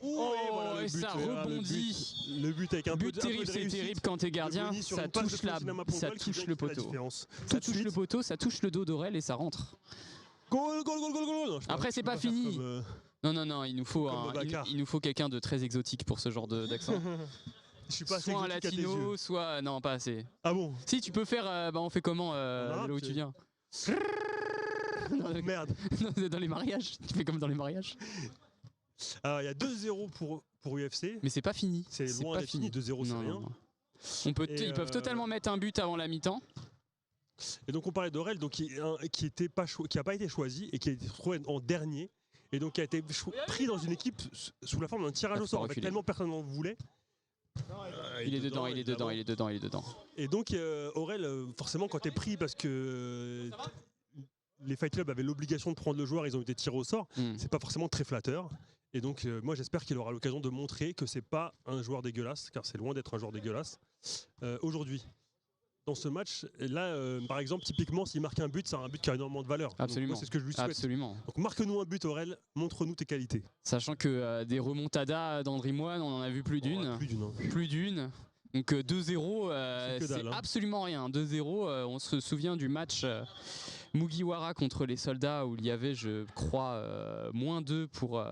Oh, et voilà, le et but, ça voilà, rebondit. Le but avec un But peu terrible, de c'est réussite. terrible quand t'es gardien, Boni sur ça une passe de touche, Floslin Pongol ça qui touche vient le qui fait la poteau. différence. Ça Tout de touche suite. le poteau, ça touche le dos d'Aurel et ça rentre. Goal, goal, goal, goal, goal. Non, je Après, peux c'est pas faire fini. comme, Non, il nous faut, Comme Babacar. il nous faut quelqu'un de très exotique pour ce genre d'accent. je suis pas assez Soit un exotique à tes latino, yeux. soit. Non, pas assez. Ah bon? Si, tu peux faire. On fait comment arabe, là où c'est- tu viens Merde. Non, c'est dans les mariages. Tu fais comme dans les mariages. Alors, il y a 2-0 pour UFC. Mais c'est pas fini. C'est loin pas d'être fini. 2-0, c'est Non, rien. non, non. Ils peuvent totalement mettre un but avant la mi-temps. Et donc on parlait d'Aurel, donc qui n'a pas été choisi et qui a été retrouvé en dernier. Et donc qui a été pris dans une équipe sous la forme d'un tirage Ah, au faut sort. En fait, reculer. tellement personne n'en voulait. Il est dedans, il est dedans, évidemment. il est dedans, il est dedans. Et donc Aurel, forcément quand tu es pris parce que les Fight Club avaient l'obligation de prendre le joueur, ils ont été tirés au sort, c'est pas forcément très flatteur. Et donc moi j'espère qu'il aura l'occasion de montrer que c'est pas un joueur dégueulasse, car c'est loin d'être un joueur dégueulasse, aujourd'hui. Dans ce match, là par exemple, typiquement s'il marque un but, c'est un but qui a énormément de valeur. Donc, Absolument. moi, c'est ce que je lui souhaite. Absolument. Donc marque-nous un but Aurel, montre-nous tes qualités. Sachant que des remontadas d'Andry Moine, on en a vu plus d'une. Oh, plus d'une. Hein. Plus d'une. Donc 2-0, C'est que c'est dalle, hein. absolument rien. 2-0, on se souvient du match Mugiwara contre les soldats où il y avait, je crois, -2 pour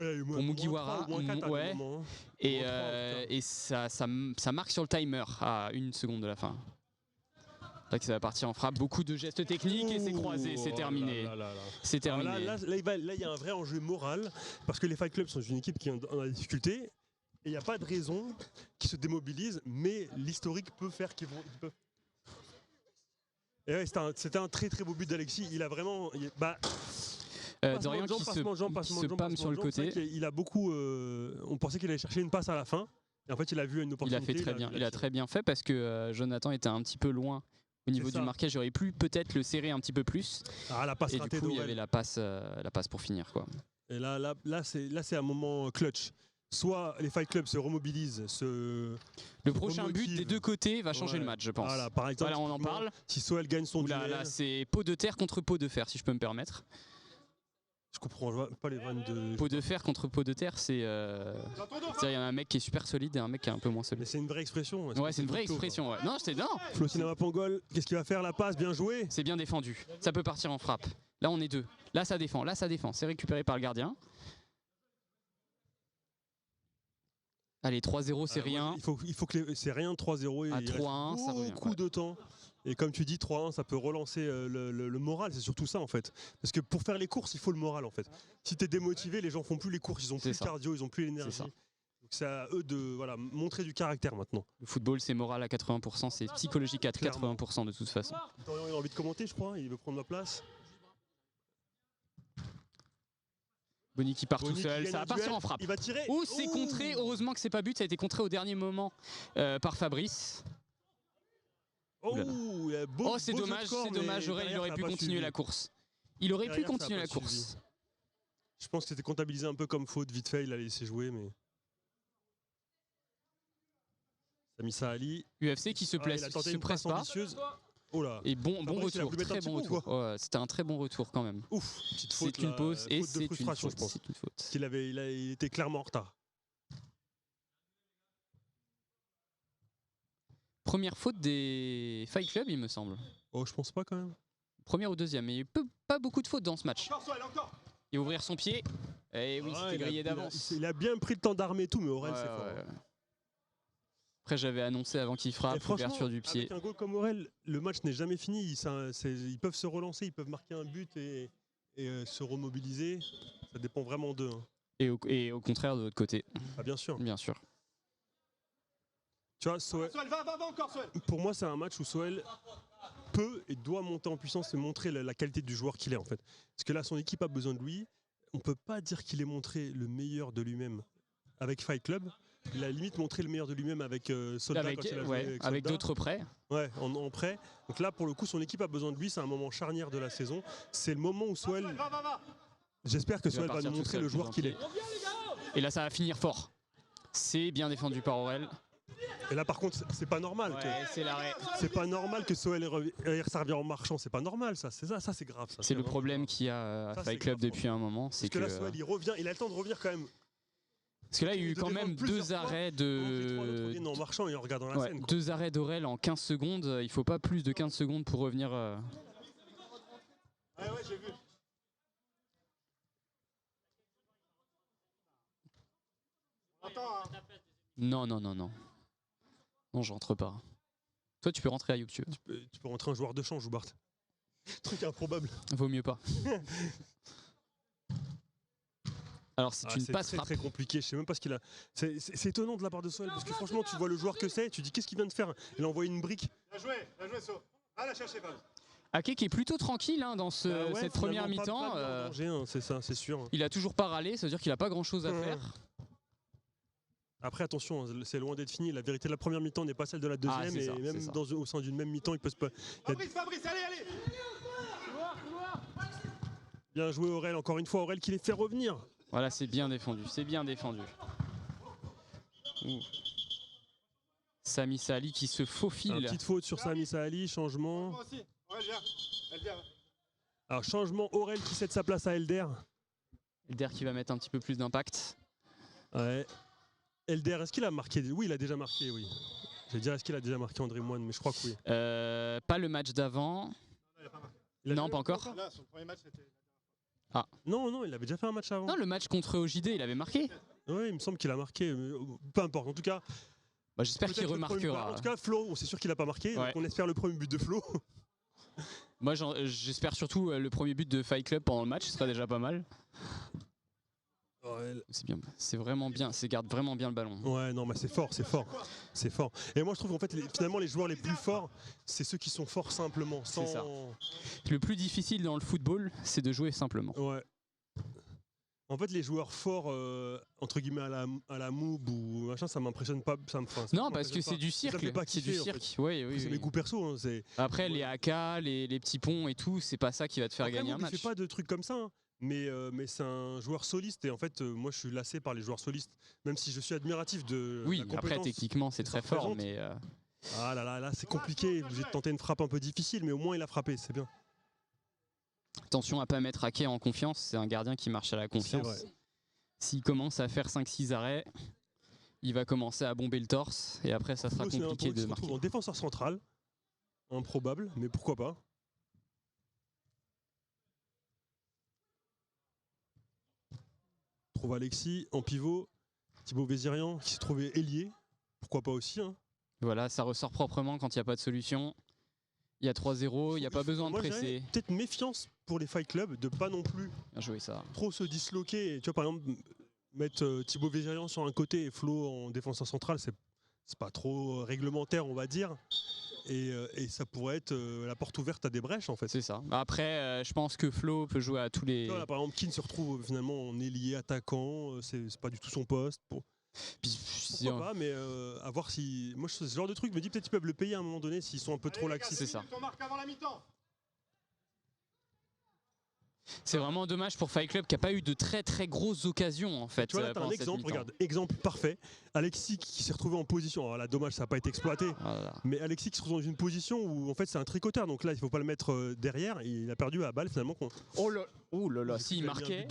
Mugiwara. Ouais. Moment, hein. Et, Moins 3, en tout cas. et ça marque sur le timer à 1 seconde de la fin. Là, ça va partir en frappe, beaucoup de gestes techniques et c'est croisé, c'est Oh terminé. là là là là. C'est terminé. Alors là, il y a un vrai enjeu moral parce que les Fight Club sont une équipe qui est dans la difficulté et il n'y a pas de raison qu'ils se démobilisent, mais l'historique peut faire qu'ils peuvent. Et ouais, c'était un très très beau but d'Alexis. Il a vraiment. Dorian qui se pâme sur le côté. Il a beaucoup. On pensait qu'il allait chercher une passe à la fin. Et en fait, il a vu une Il opportunité. a fait très bien. Il a très bien fait parce que Jonathan était un petit peu loin au niveau du marquage. J'aurais pu peut-être le serrer un petit peu plus. Ah, la passe et du ratée coup, il y d'Aurel. avait la passe pour finir, quoi. Et là c'est un moment clutch. Soit les Fight Club se remobilisent, le prochain but des deux côtés va changer le match, je pense. Voilà, par exemple, Voilà, on en parle. Si Soel gagne son duel. Là, c'est pot de terre contre pot de fer, si je peux me permettre. Je comprends pas les vannes de. Pot de fer contre pot de terre, c'est. Il y a un mec qui est super solide et un mec qui est un peu moins solide. Mais c'est une vraie expression. Ouais, c'est une vraie expression. Ouais. Non, non. Floslin Pongol, qu'est-ce qu'il va faire? La passe, bien joué. C'est bien défendu. Ça peut partir en frappe. Là, on est deux. Là, ça défend. Là, ça défend. C'est récupéré par le gardien. Allez, 3-0, c'est rien. Il faut que c'est rien, 3-0. À 3-1, ça revient. Beaucoup de temps. Et comme tu dis, 3-1, ça peut relancer le moral. C'est surtout ça, en fait. Parce que pour faire les courses, il faut le moral, en fait. Si tu es démotivé, les gens font plus les courses. Ils ont plus le cardio, ils ont plus l'énergie. Donc c'est à eux de montrer du caractère maintenant. Le football, c'est moral à 80%, c'est psychologique à 80% de toute façon. Dorian, il a envie de commenter, je crois. Il veut prendre ma place. Boni qui part tout seul, ça va partir en frappe. Il va tirer. Oh, c'est contré. Heureusement que c'est pas but, ça a été contré au dernier moment par Fabrice. Oh, c'est dommage, c'est dommage. Il aurait pu continuer la course. Il aurait pu continuer la course. Je pense que c'était comptabilisé un peu comme faute, vite fait, il a laissé jouer, mais. Samissa Ali. UFC qui se presse pas. Oh là. Et bon retour, très bon retour. Ouais, c'était un très bon retour quand même. Ouf, petite faute. C'est une pause et c'est une faute. C'est une faute. Il était clairement en retard. Première faute des Fight Club, il me semble. Oh, je pense pas quand même. Première ou deuxième, mais pas beaucoup de fautes dans ce match. Et ouvrir son pied. Et oui, c'était grillé d'avance. Il a bien pris le temps d'armer et tout, mais Aurel, c'est fort. Après, j'avais annoncé avant qu'il frappe, l'ouverture du pied. Avec un goal comme Aurel, le match n'est jamais fini. Ils peuvent se relancer, ils peuvent marquer un but et se remobiliser. Ça dépend vraiment d'eux. Hein. Et au contraire de l'autre côté. Ah, bien sûr. Bien sûr. Tu vois, Soel, va encore, Soel. pour moi, c'est un match où Soel peut et doit monter en puissance et montrer la qualité du joueur qu'il est en fait. Parce que là, son équipe a besoin de lui. On peut pas dire qu'il ait montré le meilleur de lui-même avec Fight Club. Il a limite montré le meilleur de lui-même avec Soldat quand il a joué avec avec Soldat. d'autres prêts. Ouais, en prêt. Donc là, pour le coup, son équipe a besoin de lui. C'est un moment charnière de la saison. C'est le moment où Soel. J'espère que Il va Soel va partir nous tout montrer seul, le joueur plus qu'il est. Et là, ça va finir fort. C'est bien défendu par Aurel. Et là, par contre, c'est pas normal. C'est l'arrêt. C'est pas normal que Soel ça revient en marchant. C'est pas normal, ça. C'est ça, c'est grave. Ça. C'est le vraiment problème grave. qu'il y a à Ça, Fight c'est Club grave, depuis un moment. Parce que là, Soel, il revient. Il a le temps de revenir quand même. Parce que là, il y a eu de quand défendre même plusieurs 2 fois. arrêts En marchant et en regardant la scène. Quoi. 2 arrêts d'Aurel en 15 secondes. Il faut pas plus de 15 secondes pour revenir. Ouais, j'ai vu. Attends, hein. Non. Non, je rentre pas. Toi, tu peux rentrer à YouTube. Tu peux rentrer un joueur de change ou Bart. Truc improbable. Vaut mieux pas. Alors, c'est une c'est passe très, frappe. très compliqué. Je sais même pas ce qu'il a. C'est étonnant de la part de Soel parce que franchement, tu vois le joueur que c'est. Tu dis qu'est-ce qu'il vient de faire. Il a envoyé une brique. Bien joué, So. Ah, la chercher, Fab. Ake qui est plutôt tranquille hein, dans Bah ouais, cette première finalement, mi-temps. pas de danger, hein, c'est ça, c'est sûr. Il a toujours pas râlé, ça veut dire qu'il a pas grand chose à faire. Après, attention, hein, c'est loin d'être fini. La vérité de la première mi-temps n'est pas celle de la deuxième. c'est Et ça, même c'est ça. au sein d'une même mi-temps, il peut se. Fabrice, allez. Bien joué, Aurel. Encore une fois, Aurel qui les fait revenir. Voilà, c'est bien défendu, c'est bien défendu. Ouh. Sami Sali qui se faufile. Petite faute sur Sami Sali, changement. Moi aussi. Ouais, elle vient. Alors, changement, Aurel qui cède sa place à Elder. Elder qui va mettre un petit peu plus d'impact. Ouais. Elder, est-ce qu'il a marqué? Oui, il a déjà marqué, oui. Je vais dire, est-ce qu'il a déjà marqué André Moine, mais je crois que oui. Pas le match d'avant. Non, pas encore. Là, son premier match, c'était. Non, il avait déjà fait un match avant. Non, le match contre OJD, il avait marqué. Oui, il me semble qu'il a marqué. Mais peu importe, en tout cas. Bah, j'espère qu'il peut-être le premier- remarquera. En tout cas, Flo, c'est sûr qu'il n'a pas marqué. Ouais. Donc on espère le premier but de Flo. Moi, j'espère surtout le premier but de Fight Club pendant le match, ce serait déjà pas mal. C'est bien, c'est vraiment bien, c'est garde vraiment bien le ballon. Ouais, non, mais c'est fort. Et moi, je trouve qu'en fait, finalement, les joueurs les plus forts, c'est ceux qui sont forts simplement. Sans... C'est ça. Le plus difficile dans le football, c'est de jouer simplement. Ouais. En fait, les joueurs forts, entre guillemets, à la moob ou machin, ça m'impressionne pas. Non, parce que c'est du cirque. C'est du cirque. Oui. C'est mes goûts perso. Hein, après, les AK, les petits ponts et tout, c'est pas ça qui va te faire gagner un match. Il fait pas de trucs comme ça. Hein. Mais c'est un joueur soliste et en fait moi je suis lassé par les joueurs solistes même si je suis admiratif de oui la compétence. Après techniquement c'est très fort mais ah là c'est compliqué, vous avez tenté une frappe un peu difficile mais au moins il a frappé, c'est bien. Attention à pas mettre Ake en confiance, c'est un gardien qui marche à la confiance. S'il commence à faire 5-6 arrêts il va commencer à bomber le torse et après ça sera compliqué de marquer. En défenseur central, improbable mais pourquoi pas. Trouve Alexis en pivot, Thibaut Vézirian qui s'est trouvé ailier, pourquoi pas aussi. Hein. Voilà, ça ressort proprement quand il n'y a pas de solution. Il y a 3-0, il n'y a pas besoin de presser. Peut-être méfiance pour les Fight Club de pas non plus bien joué, ça. Trop se disloquer. Tu vois, par exemple, mettre Thibaut Vézirian sur un côté et Flo en défenseur central, c'est pas trop réglementaire, on va dire. Et ça pourrait être la porte ouverte à des brèches en fait. C'est ça. Après, je pense que Flo peut jouer à tous les. Là, par exemple, Keane se retrouve finalement en ailier attaquant, c'est pas du tout son poste. Pourquoi pas, mais à voir si. Moi, ce genre de truc, je me dis peut-être qu'ils peuvent le payer à un moment donné s'ils sont un peu trop laxistes. C'est ça. On marque avant la mi-temps. C'est vraiment dommage pour Fight Club qui n'a pas eu de très très grosses occasions en fait. Tu vois là, t'as un exemple, regarde, exemple parfait. Alexis qui s'est retrouvé en position, alors là dommage ça n'a pas été exploité, voilà. Mais Alexis qui se retrouve dans une position où en fait c'est un tricoteur, donc là il faut pas le mettre derrière, il a perdu à la balle finalement. Oh là là, s'il marquait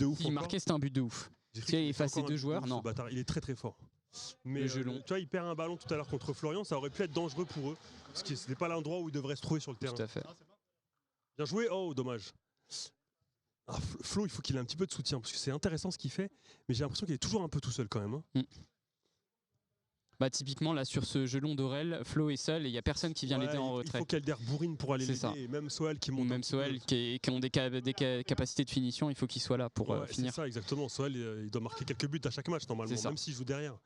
c'était un but de ouf. Il a effacé 2 joueurs, non. Bâtard, il est très très fort. Mais le gelon. tu vois, il perd un ballon tout à l'heure contre Florian, ça aurait pu être dangereux pour eux, parce que c'était pas l'endroit où il devrait se trouver sur le terrain. Tout à fait. Bien joué, oh dommage. Ah, Flo, il faut qu'il ait un petit peu de soutien parce que c'est intéressant ce qu'il fait, mais j'ai l'impression qu'il est toujours un peu tout seul quand même. Hein. Bah typiquement là sur ce jeu long d'Aurel, Flo est seul et il n'y a personne qui vient l'aider en retrait. Il faut qu'Elder bourrine pour aller C'est l'aider, et même Soel qui monte. Ou même Soel qui ont des capacités de finition, il faut qu'il soit là pour finir. C'est ça exactement, Soel il doit marquer quelques buts à chaque match normalement, même s'il joue derrière.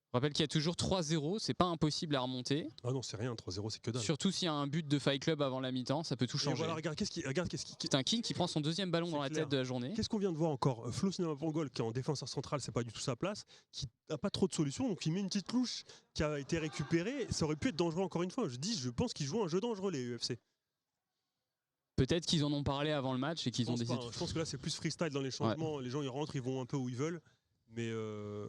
Je rappelle qu'il y a toujours 3-0, c'est pas impossible à remonter. Ah non, c'est rien, 3-0 c'est que dalle. Surtout s'il y a un but de Fight Club avant la mi-temps, ça peut tout changer. Voilà, regarde, c'est un King qui prend son deuxième ballon dans la tête de la journée. Qu'est-ce qu'on vient de voir encore? Flo Cinéma-Pangol qui est en défenseur central, c'est pas du tout sa place, qui n'a pas trop de solutions, donc il met une petite louche qui a été récupérée, ça aurait pu être dangereux encore une fois. Je pense qu'ils jouent un jeu dangereux les UFC. Peut-être qu'ils en ont parlé avant le match et qu'ils ont décidé. Je pense que là c'est plus freestyle dans les changements, les gens ils rentrent, ils vont un peu où ils veulent. Mais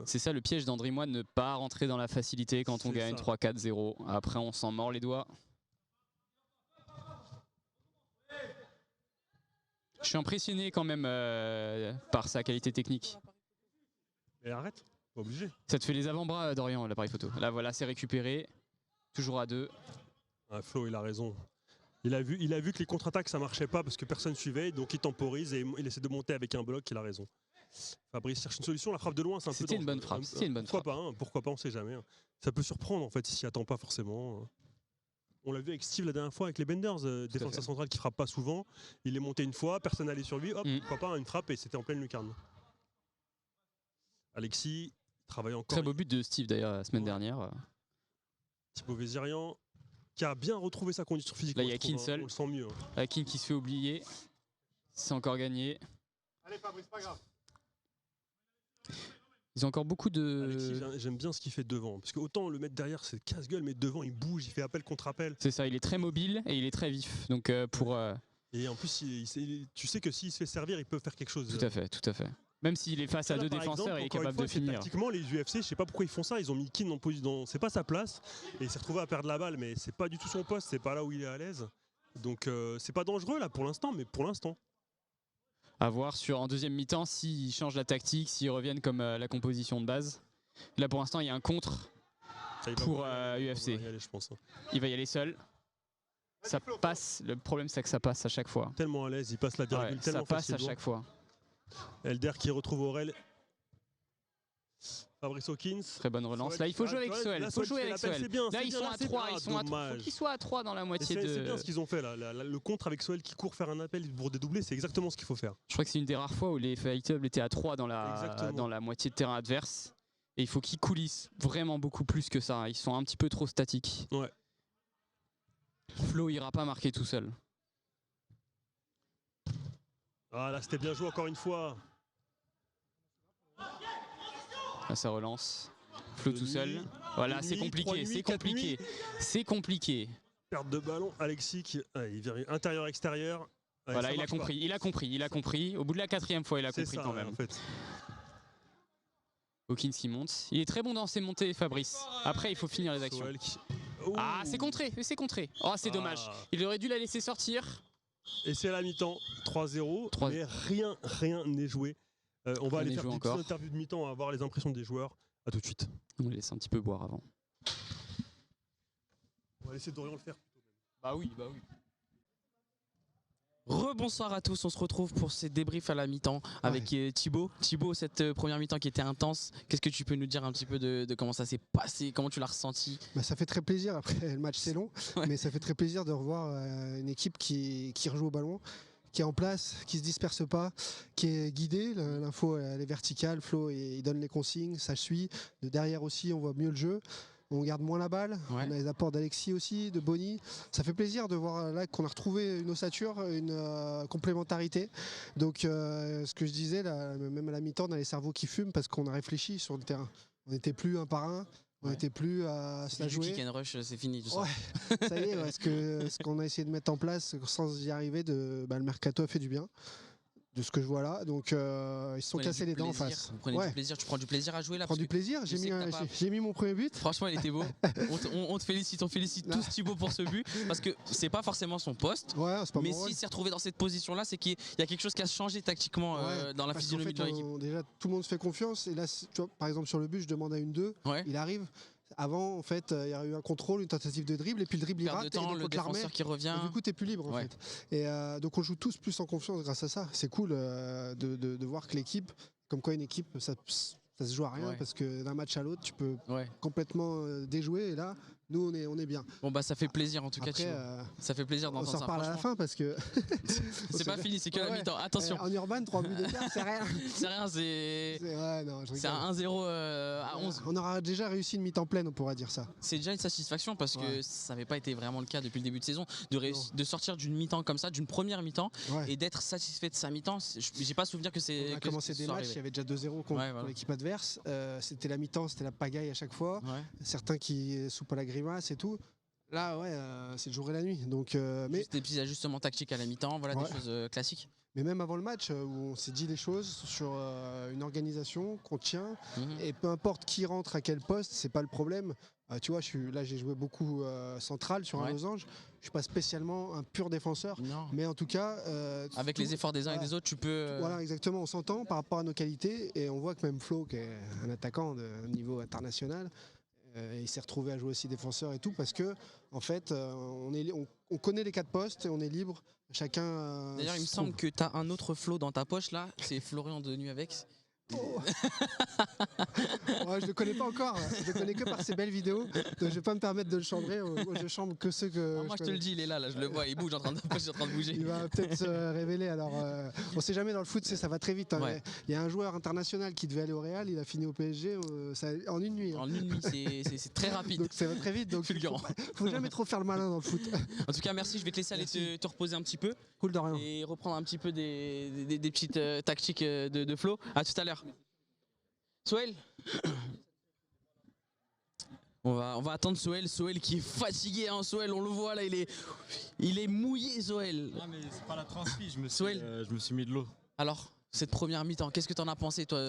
c'est ça le piège d'Andrimoine, ne pas rentrer dans la facilité quand on gagne 3-4-0. Après on s'en mord les doigts. Je suis impressionné quand même par sa qualité technique. Mais arrête, pas obligé. Ça te fait les avant-bras d'Orient l'appareil photo. Là voilà, c'est récupéré. Toujours à 2. Flo il a raison. Il a vu que les contre-attaques ça marchait pas parce que personne suivait, donc il temporise et il essaie de monter avec un bloc, il a raison. Fabrice cherche une solution, la frappe de loin c'est un peu... C'était une bonne frappe, pourquoi pas, on sait jamais. Ça peut surprendre en fait, s'il s'y attend pas forcément. On l'a vu avec Steve la dernière fois avec les Benders, défenseur central qui frappe pas souvent. Il est monté une fois, personne n'allait sur lui, hop, pourquoi pas, une frappe et c'était en pleine lucarne. Alexis travaille encore. Très beau but de Steve d'ailleurs la semaine dernière. Thibaut Vézirian qui a bien retrouvé sa condition physique. Là il y a Kin seul. On le sent mieux. Kin qui se fait oublier. C'est encore gagné. Allez Fabrice, pas grave. Ils ont encore beaucoup de... Alexis, j'aime bien ce qu'il fait devant. Parce que autant le mettre derrière, c'est casse-gueule, mais devant, il bouge, il fait appel contre appel. C'est ça, il est très mobile et il est très vif. Donc pour... Et en plus, tu sais que s'il se fait servir, il peut faire quelque chose. Tout à fait, tout à fait. Même s'il est face à deux défenseurs, il est capable de finir. Tactiquement, les UFC, je sais pas pourquoi ils font ça. Ils ont mis Kin en position, c'est pas sa place, et il s'est retrouvé à perdre la balle, mais c'est pas du tout son poste, c'est pas là où il est à l'aise. Donc c'est pas dangereux là pour l'instant, mais pour l'instant. À voir en deuxième mi-temps s'ils changent la tactique, s'ils reviennent comme la composition de base. Là pour l'instant il y a un contre pour UFC. Il va y aller seul. Ça passe, le problème c'est que ça passe à chaque fois. Tellement à l'aise, il passe la virgule tellement ça passe facilement. à chaque fois. Elder qui retrouve Aurel. Fabrice Hawkins. Très bonne relance. Là il faut jouer avec Soel. Il faut jouer avec Soel. Là ils sont à 3. Il faut qu'ils soient à 3 dans la moitié de... C'est bien ce qu'ils ont fait là. Le contre avec Soel qui court faire un appel pour dédoubler, c'est exactement ce qu'il faut faire. Je crois que c'est une des rares fois où les Fight Club étaient à 3 dans la moitié de terrain adverse. Et il faut qu'ils coulissent vraiment beaucoup plus que ça. Ils sont un petit peu trop statiques. Ouais. Flo ira pas marquer tout seul. Ah là c'était bien joué encore une fois. Là ça relance. Flo tout seul. Voilà, c'est compliqué, c'est compliqué. C'est compliqué. Perte de ballon, Alexis qui intérieur-extérieur. Voilà, il a compris. Au bout de la 4e fois, il a compris quand même. En fait. Hawkins qui monte. Il est très bon dans ses montées, Fabrice. Après, il faut finir les actions. Ah, c'est contré. Oh, c'est dommage. Il aurait dû la laisser sortir. Et c'est à la mi-temps, 3-0. Mais rien n'est joué. On va aller faire une petite interview de mi-temps, avoir les impressions des joueurs. A tout de suite. On laisse un petit peu boire avant. On va laisser Dorian le faire. Bah oui. Rebonsoir à tous, on se retrouve pour ces débriefs à la mi-temps avec Thibaut. Thibaut, cette première mi-temps qui était intense, qu'est-ce que tu peux nous dire un petit peu de comment ça s'est passé, comment tu l'as ressenti? Ça fait très plaisir, après le match c'est long, mais ça fait très plaisir de revoir une équipe qui rejoue au ballon, qui est en place, qui se disperse pas, qui est guidée, l'info elle est verticale, Flo il donne les consignes, ça suit, de derrière aussi on voit mieux le jeu. On garde moins la balle, on a les apports d'Alexis aussi, de Bonny. Ça fait plaisir de voir là qu'on a retrouvé une ossature, une complémentarité. Donc ce que je disais, là, même à la mi-temps, on a les cerveaux qui fument parce qu'on a réfléchi sur le terrain. On n'était plus un par un, on n'était plus à se la jouer. Kick and rush, c'est fini tout ça. Ça y est, ce qu'on a essayé de mettre en place sans y arriver, le mercato a fait du bien. De ce que je vois là, donc ils se sont cassés les dents en face. Vous prenez du plaisir, tu prends du plaisir à jouer là? Je prends du plaisir, j'ai mis mon premier but. Franchement il était beau, on te félicite, on félicite tous Thibaut pour ce but, parce que c'est pas forcément son poste, mais s'il s'est retrouvé dans cette position là, c'est qu'il y a quelque chose qui a changé tactiquement dans la physionomie de l'équipe. Déjà tout le monde se fait confiance, et là tu vois, par exemple sur le but je demande à une 2, il arrive. Avant, en fait, il y a eu un contrôle, une tentative de dribble, et puis le dribble il rate, de temps, et donc le défenseur qui revient. Du coup, t'es plus libre en fait. Et donc on joue tous plus en confiance grâce à ça. C'est cool de voir que l'équipe, comme quoi une équipe, Ça se joue à rien Ouais. parce que d'un match à l'autre, tu peux Ouais. complètement déjouer. Et là, nous, on est bien. Bon bah ça fait plaisir en tout cas. Après, Ça fait plaisir on d'entendre s'en ça. reparle à la franchement. fin parce que C'est pas fini, c'est que la Ouais. mi-temps. Attention. En Urban, 3 buts d'écart, c'est rien. C'est rien, c'est Ouais, non, je c'est rigole. un 1-0 à 11. On aura déjà réussi une mi-temps pleine, on pourra dire ça. C'est déjà une satisfaction parce que Ouais. ça n'avait pas été vraiment le cas depuis le début de saison. De sortir d'une mi-temps comme ça, d'une première mi-temps, Ouais. et d'être satisfait de sa mi-temps, j'ai pas souvenir que c'est. On a que commencé ce des soit matchs, il y arrivé. avait déjà 2-0 contre Ouais, voilà. l'équipe adverse. C'était la mi-temps, c'était la pagaille à chaque fois. Ouais. Certains qui soupent à la grimace et tout. Là, ouais, c'est le jour et la nuit. Donc, mais Juste des petits ajustements tactiques à la mi-temps, voilà Ouais. des choses classiques. Mais même avant le match, où on s'est dit des choses sur une organisation qu'on tient, Mhm. et peu importe qui rentre à quel poste, c'est pas le problème. Tu vois, là j'ai joué beaucoup central sur un Ouais. losange. Je suis pas spécialement un pur défenseur, Non. mais en tout cas, Avec les efforts des uns et des autres, tu peux. Voilà, exactement. On s'entend par rapport à nos qualités et on voit que même Flo, qui est un attaquant de niveau international, il s'est retrouvé à jouer aussi défenseur et tout parce que en fait, on connaît les 4 postes et on est libre. Chacun. D'ailleurs, il me se semble trouve. que tu as un autre flow dans ta poche là, c'est Florian de Nuavex. Ouais, je le connais pas encore. Je le connais que par ses belles vidéos. Donc je vais pas me permettre de le chambrer. Moi, je chambre que ceux que. Moi, je te le dis, il est là, je le vois, il bouge en train de bouger. Il va peut-être se révéler. Alors, on sait jamais dans le foot, ça va très vite. Hein. Ouais. Il y a un joueur international qui devait aller au Real, il a fini au PSG en une nuit. Hein. En une nuit, c'est très rapide. Donc ça va très vite. Donc Fulgurant. faut jamais trop faire le malin dans le foot. En tout cas, merci, je vais te laisser aller te reposer un petit peu Cool de rien. et reprendre un petit peu des petites tactiques de flow. À tout à l'heure. Soel. On va attendre Soel qui est fatigué, hein, Soel, on le voit là, il est mouillé, Soel. Non mais c'est pas la transpi, je Soel. me suis mis de l'eau. Alors, cette première mi-temps, qu'est-ce que t'en as pensé toi,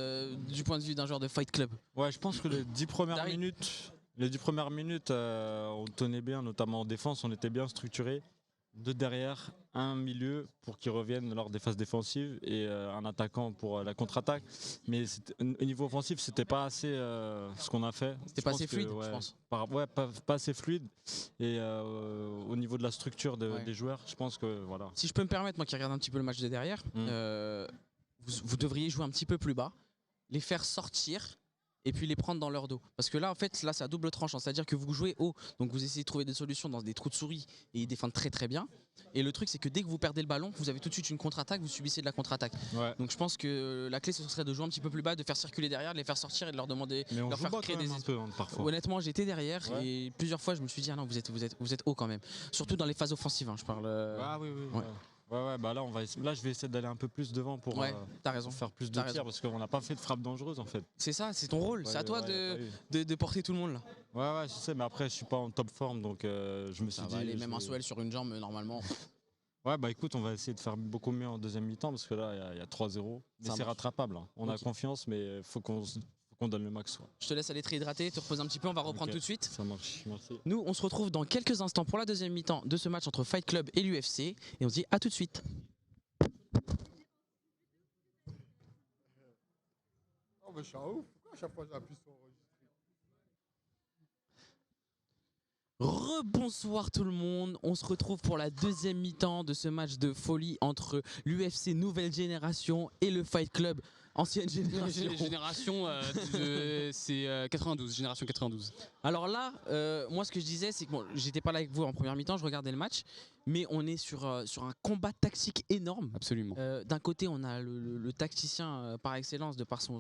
du point de vue d'un joueur de Fight Club? Ouais, je pense que les 10 premières David. minutes, on tenait bien, notamment en défense, on était bien structuré. 2 derrière, un milieu pour qu'ils reviennent lors des phases défensives et un attaquant pour la contre-attaque. Mais au niveau offensif, c'était pas assez ce qu'on a fait. C'était pas assez fluide, je pense. Pas assez fluide. Et au niveau de la structure des joueurs, je pense que voilà. Si je peux me permettre, moi qui regarde un petit peu le match de derrière, vous devriez jouer un petit peu plus bas, les faire sortir et puis les prendre dans leur dos. Parce que là, en fait, là, c'est à double tranchant. C'est-à-dire que vous jouez haut, donc vous essayez de trouver des solutions dans des trous de souris et ils défendent très très bien. Et le truc, c'est que dès que vous perdez le ballon, vous avez tout de suite une contre-attaque, vous subissez de la contre-attaque. Ouais. Donc je pense que la clé, ce serait de jouer un petit peu plus bas, de faire circuler derrière, de les faire sortir et de leur demander, Mais on leur joue faire bas créer quand même des un peu, hein, parfois. Honnêtement, j'étais derrière Ouais. et plusieurs fois, je me suis dit, ah non, vous êtes haut quand même. Surtout dans les phases offensives, hein, je parle. Ah oui, oui. Ouais. Ouais, bah là, je vais essayer d'aller un peu plus devant pour Ouais, t'as raison. faire plus de T'as tirs raison. parce qu'on n'a pas fait de frappe dangereuse en fait. C'est ça, c'est ton rôle. C'est à toi de porter tout le monde là. Ouais, je sais, mais après, je suis pas en top forme donc je me suis Ça dit. va aller, je même un vais- Soel sur une jambe normalement. Ouais, bah écoute, on va essayer de faire beaucoup mieux en deuxième mi-temps parce que là, il y a 3-0. Mais Ça c'est marche. rattrapable. Hein. On a Ok. confiance, mais faut qu'on donne le max. Quoi. Je te laisse aller te réhydrater, te reposer un petit peu, on va reprendre Ok. tout de suite. Ça marche, merci. Nous, on se retrouve dans quelques instants pour la deuxième mi-temps de ce match entre Fight Club et l'UFC. Et on se dit à tout de suite. Oh, mais je suis un ouf. Pourquoi à chaque fois j'appuie sur enregistrer? Rebonsoir tout le monde, on se retrouve pour la deuxième mi-temps de ce match de folie entre l'UFC Nouvelle Génération et le Fight Club Ancienne Génération. C'est 92, génération 92. Alors là, moi ce que je disais, c'est que bon, j'étais pas là avec vous en première mi-temps, je regardais le match, mais on est sur un combat tactique énorme. Absolument. D'un côté, on a le tacticien par excellence, de par son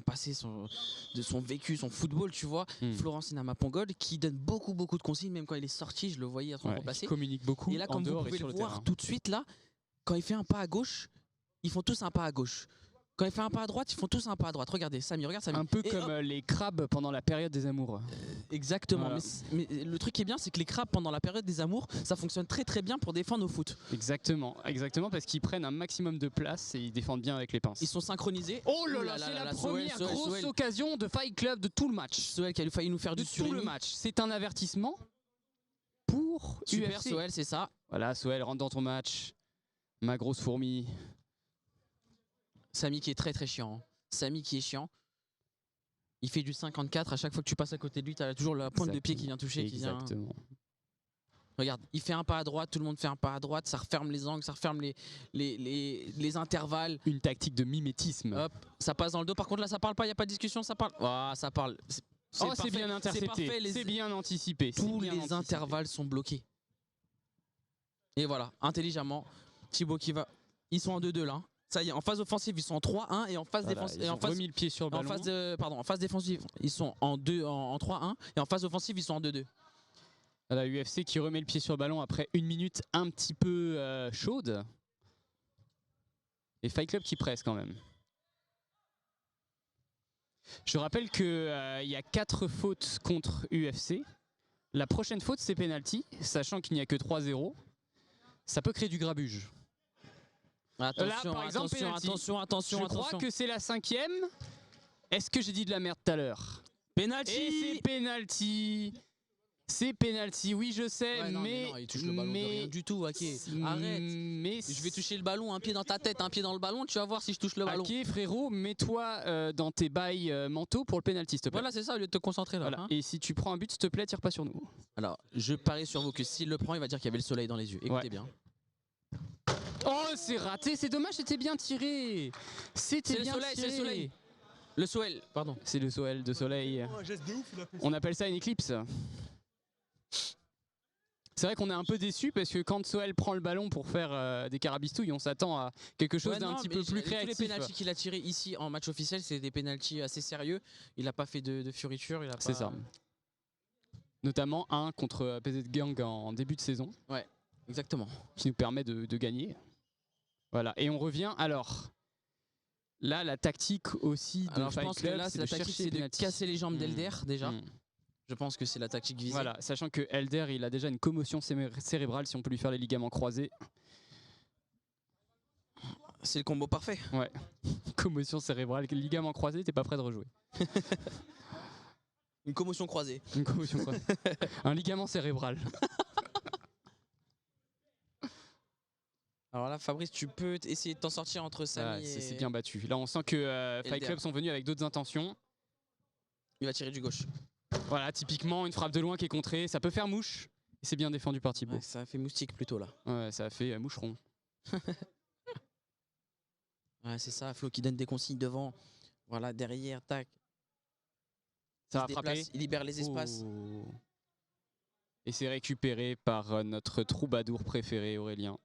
passé, son vécu, son football, tu vois, Florence Sinama-Pongol, qui donne beaucoup de consignes, même quand il est sorti, je le voyais en train de remplacer. Il communique beaucoup. Et là, en comme vous dehors et pouvez sur le le voir terrain. tout de suite, là, quand il fait un pas à gauche, ils font tous un pas à gauche. Quand il fait un pas à droite, ils font tous un pas à droite. Regardez, Samy, regarde Samy. Un peu Et comme hop, les crabes pendant la période des amours. exactement. Voilà. Mais le truc qui est bien, c'est que les crabes pendant la période des amours, ça fonctionne très très bien pour défendre au foot. Exactement, parce qu'ils prennent un maximum de place et ils défendent bien avec les pinces. Ils sont synchronisés. Oh là là, c'est la première grosse occasion de Fight Club de tout le match. Soel qui a failli nous faire De du tout le surimi. match. C'est un avertissement pour Super UFC. Soel, c'est ça. Voilà, Soel, rentre dans ton match. Ma grosse fourmi. Samy qui est très très chiant. hein. Samy qui est chiant. Il fait du 54. À chaque fois que tu passes à côté de lui, tu as toujours la pointe de pied qui vient toucher. Qui vient... Exactement. Regarde, il fait un pas à droite, tout le monde fait un pas à droite, ça referme les angles, ça referme les intervalles. Une tactique de mimétisme. Hop, ça passe dans le dos. Par contre là, ça parle pas, il y a pas de discussion, ça parle. Ah, ça parle. Oh, c'est bien intercepté, c'est bien anticipé. Tous les intervalles sont bloqués. Et voilà, intelligemment, Thibaut qui va. Ils sont en 2-2 là. Ça y est, en phase offensive, ils sont en 3-1 et en phase défensive. Ils ont remis le pied sur le ballon. En phase défensive, ils sont en 3-1 et en phase offensive, ils sont en 2-2. La UFC qui remet le pied sur le ballon après une minute un petit peu chaude. Et Fight Club qui presse quand même. Je rappelle qu'il y a 4 fautes contre UFC. La prochaine faute, c'est penalty, sachant qu'il n'y a que 3-0. Ça peut créer du grabuge. Attention, là, par exemple, attention. Je crois que c'est la 5e. Est-ce que j'ai dit de la merde tout à l'heure? Penalty. Et c'est penalty. C'est penalty, oui je sais, ouais, mais non, il touche le ballon de rien du tout, ok. Arrête. Mais je vais toucher le ballon, un pied dans ta tête, un pied dans le ballon, tu vas voir si je touche le ballon. Ok frérot, mets-toi dans tes bails mentaux pour le penalty, s'il te plaît. Voilà, c'est ça, au lieu de te concentrer là. Voilà. Hein. Et si tu prends un but, s'il te plaît, tire pas sur nous. Alors, je parie sur vous que s'il le prend, il va dire qu'il y avait le soleil dans les yeux. Écoutez bien. Oh, c'est raté, c'est dommage, c'était bien tiré. C'était bien tiré. C'est le soleil. Le soleil, pardon. C'est le soleil de soleil. Oh, un geste de ouf, il a fait ça. On appelle ça une éclipse. C'est vrai qu'on est un peu déçu parce que quand Soel prend le ballon pour faire des carabistouilles, on s'attend à quelque chose d'un petit peu plus créatif. Tous les pénaltys qu'il a tirés ici en match officiel, c'est des pénaltys assez sérieux. Il n'a pas fait de fioriture. C'est ça. Notamment un contre PZ Gang en début de saison. Ouais, exactement. Qui nous permet de gagner. Voilà, et on revient alors. Là, la tactique aussi de je pense que là, la tactique, c'est de casser les jambes d'Elder déjà. Je pense que c'est la tactique visée. Voilà, sachant que Elder, il a déjà une commotion cérébrale, si on peut lui faire les ligaments croisés. C'est le combo parfait. Ouais, commotion cérébrale, ligaments croisés, t'es pas prêt de rejouer. Une commotion croisée. Une commotion croisée. Un ligament cérébral. Alors là, Fabrice, tu peux essayer de t'en sortir entre Samy et... C'est bien battu. Là, on sent que Fight Club sont venus avec d'autres intentions. Il va tirer du gauche. Voilà, typiquement, une frappe de loin qui est contrée. Ça peut faire mouche. Et c'est bien défendu par Thibaut. Ouais, ça a fait moustique plutôt là. Ouais, ça a fait moucheron. Ouais, c'est ça, Flo qui donne des consignes devant. Voilà, derrière, tac. Ça va frapper. Il libère les espaces. Oh. Et c'est récupéré par notre troubadour préféré, Aurélien.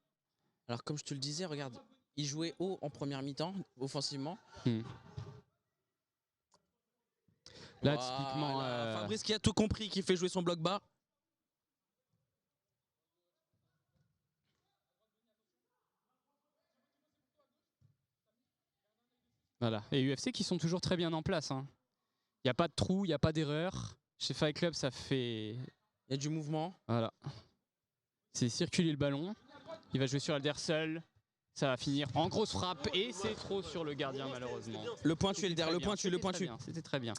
Alors comme je te le disais, regarde, il jouait haut en première mi-temps, offensivement. Là, typiquement... Fabrice qui a tout compris, qui fait jouer son bloc bas. Voilà, et UFC qui sont toujours très bien en place. Il n'y a pas de trou, il n'y a pas d'erreur. Chez Fight Club, ça fait... Il y a du mouvement. Voilà. C'est circuler le ballon. Il va jouer sur Elder seul. Ça va finir en grosse frappe et c'est trop sur le gardien malheureusement. Le pointu Elder, le pointu. C'était très bien.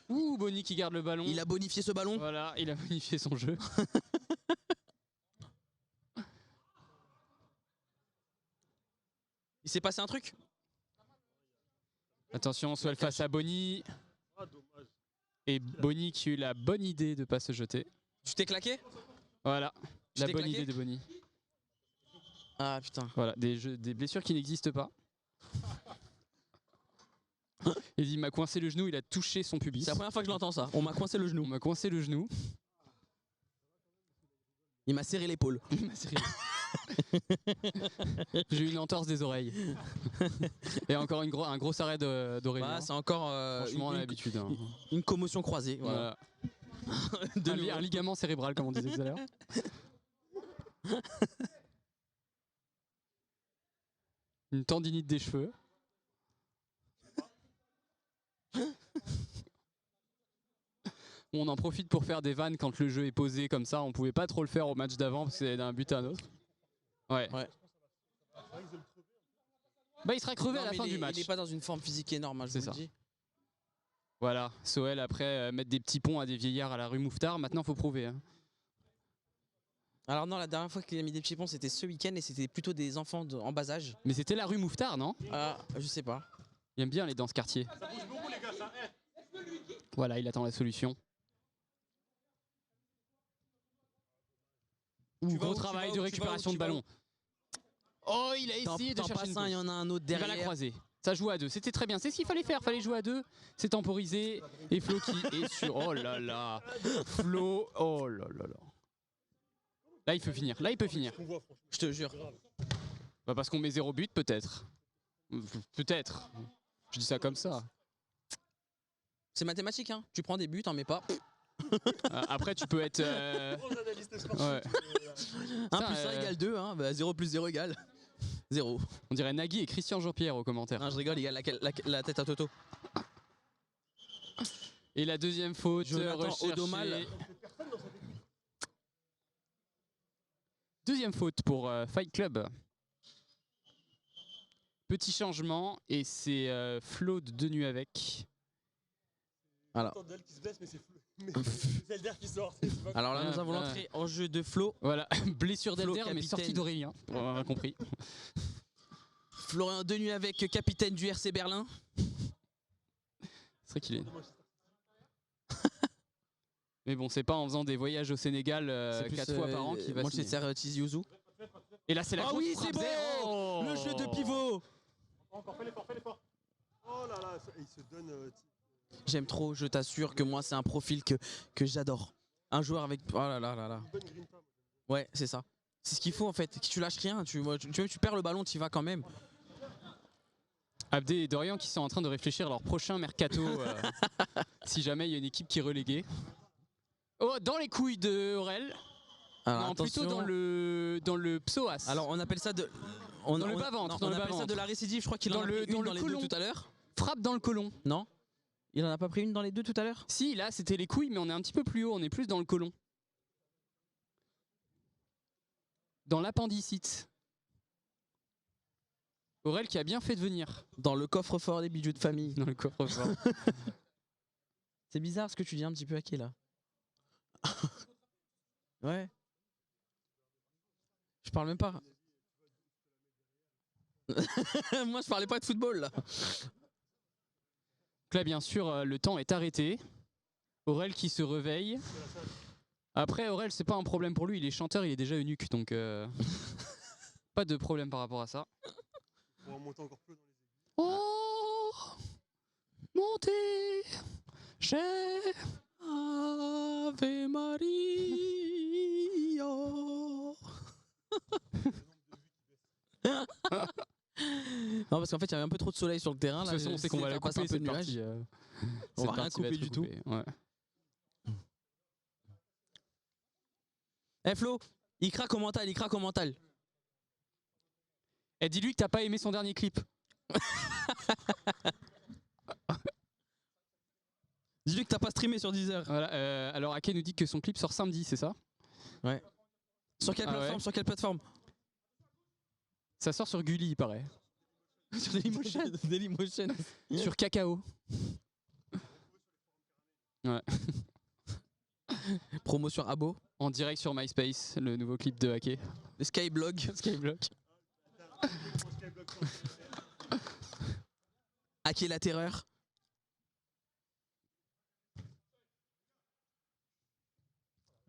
Ouh, Bonnie qui garde le ballon. Il a bonifié ce ballon. Voilà, il a bonifié son jeu. Il s'est passé un truc. Attention, Soel face à Bonnie. Et Bonnie qui a eu la bonne idée de ne pas se jeter. Tu t'es claqué? Voilà, la bonne idée de Bonnie. Ah putain. Voilà, des blessures qui n'existent pas. Il m'a coincé le genou, il a touché son pubis. C'est la première fois que je l'entends ça. On m'a coincé le genou. On m'a coincé le genou. Il m'a serré l'épaule. J'ai eu une entorse des oreilles. Et encore un gros arrêt d'oreille. Bah, c'est encore franchement, on a l'habitude. Une commotion croisée. Voilà. Un ligament cérébral, comme on disait tout à l'heure. Une tendinite des cheveux. On en profite pour faire des vannes quand le jeu est posé comme ça. On pouvait pas trop le faire au match d'avant parce que c'est d'un but à un autre. Ouais. Bah, il sera crevé à la fin du match. Il n'est pas dans une forme physique énorme, je vous le dis. Voilà, Soel après mettre des petits ponts à des vieillards à la rue Mouffetard. Maintenant, faut prouver. Alors non, la dernière fois qu'il a mis des petits ponts, c'était ce week-end et c'était plutôt des enfants en bas âge. Mais c'était la rue Mouffetard, non? Je sais pas. Il aime bien aller dans ce quartier. Voilà, il attend la solution. Gros travail de récupération de ballon. Oh, il a essayé de chercher une il y en a un autre Il va derrière. la croiser. Ça joue à deux. C'était très bien. C'est ce qu'il fallait faire. Fallait jouer à deux. C'est temporisé. Et Flo qui est sur. Oh là là. Flo. Oh là là là. Là, il peut finir. Là, il peut finir. Je te jure. Bah parce qu'on met 0 but, peut-être. Peut-être. Je dis ça comme ça. C'est mathématique, hein. Tu prends des buts, t'en mets pas. Après, tu peux être. Ouais. 1 plus 1 égale 2, hein. Bah, 0 plus 0 égale 0. On dirait Nagui et Christian Jean-Pierre aux commentaires. Non, je rigole, il y a la tête à Toto. Et la deuxième faute, Jonathan recherchée. Odomal. Deuxième faute pour Fight Club. Petit changement et c'est Flo de Denu avec. Voilà. Alors là, nous avons l'entrée en jeu de Flo. Voilà, blessure Flo, d'Elder, mais capitaine. sortie d'Aurélien. On a compris. Florian Denu avec capitaine du RC Berlin. C'est vrai qu'il est. Mais bon, c'est pas en faisant des voyages au Sénégal 4 fois par an qu'il va signer. Manchester Tizi Ouzou. Et là, c'est la Ah faute oui, frappe c'est beau. zéro. Le jeu de pivot. Encore, fais l'effort. Oh là là, il se donne. J'aime trop, je t'assure que moi c'est un profil que j'adore. Un joueur avec... Oh là là là là. Ouais, c'est ça. C'est ce qu'il faut en fait. Tu lâches rien, tu perds le ballon, tu y vas quand même. Abdé et Dorian qui sont en train de réfléchir à leur prochain mercato si jamais il y a une équipe qui est reléguée. Oh, dans les couilles de Aurel. Alors, non, attention. plutôt dans le psoas. Alors on appelle ça de... Dans le bas-ventre. On appelle ça de la récidive, je crois qu'il en a pris une dans les deux tout à l'heure. Frappe dans le côlon. Non? Il en a pas pris une dans les deux tout à l'heure? Si, là c'était les couilles, mais on est un petit peu plus haut, on est plus dans le côlon. Dans l'appendicite. Aurel qui a bien fait de venir. Dans le coffre-fort des bijoux de famille. Dans le coffre-fort. C'est bizarre ce que tu dis un petit peu hacké là. Ouais. Je parle même pas. Moi je parlais pas de football là. Donc là bien sûr le temps est arrêté. Aurel qui se réveille. Après Aurel c'est pas un problème pour lui, il est chanteur, il est déjà eunuque donc pas de problème par rapport à ça. On va monter encore plus dans les aiguilles. Oh, montez, j'ai Ave Maria. Non parce qu'en fait il y avait un peu trop de soleil sur le terrain là. De toute façon on sait qu'on va la couper un peu de cette nuages. partie. On va rien couper du tout. Ouais. Eh Flo, il craque au mental. Eh dis-lui que t'as pas aimé son dernier clip. Dis-lui que t'as pas streamé sur Deezer. Voilà, alors Ake nous dit que son clip sort samedi, c'est ça? Ouais. Sur quelle plateforme? Ouais. Sur quelle plateforme? Ça sort sur Gulli, il paraît. Sur Dailymotion. Dailymotion. Sur Kakao. Ouais. Promo sur Abo. En direct sur MySpace, le nouveau clip de Ake. Le Skyblog. Skyblock. Hacker la terreur.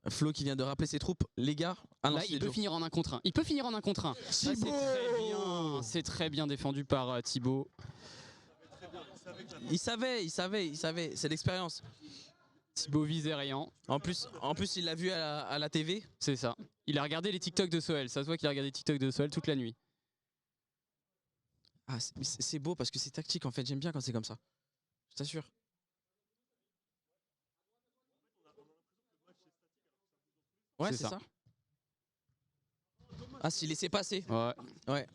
Flo qui vient de rappeler ses troupes. Les gars, Là, il peut finir en 1 contre 1. Il peut finir en 1 contre 1. C'est très bien. C'est très bien défendu par Thibaut. Il savait. C'est l'expérience. Thibaut Vizérian. En plus, il l'a vu à la TV. C'est ça. Il a regardé les TikTok de Soel. Ça se voit qu'il a regardé les TikTok de Soel toute la nuit. Ah, c'est beau parce que c'est tactique en fait. J'aime bien quand c'est comme ça. Je t'assure. Ouais, c'est ça. Ah, s'il laissait passer. Ouais.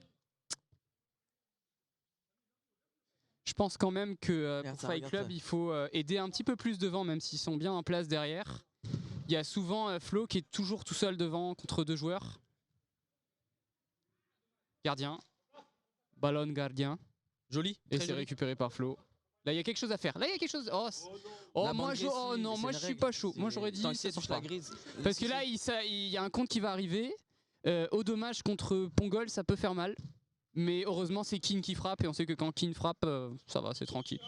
Je pense quand même que pour Fight Club, il faut aider un petit peu plus devant, même s'ils sont bien en place derrière. Il y a souvent Flo qui est toujours tout seul devant contre 2 joueurs. Gardien. Ballon gardien. Joli. Et c'est récupéré par Flo. Là, il y a quelque chose à faire. Là, il y a quelque chose. Moi, je suis pas chaud. Moi, j'aurais dit. Ça sort pas. Parce que là, il y a un compte qui va arriver. Au dommage contre Pongol, ça peut faire mal. Mais heureusement, c'est Keane qui frappe. Et on sait que quand Keane frappe, ça va, c'est tranquille.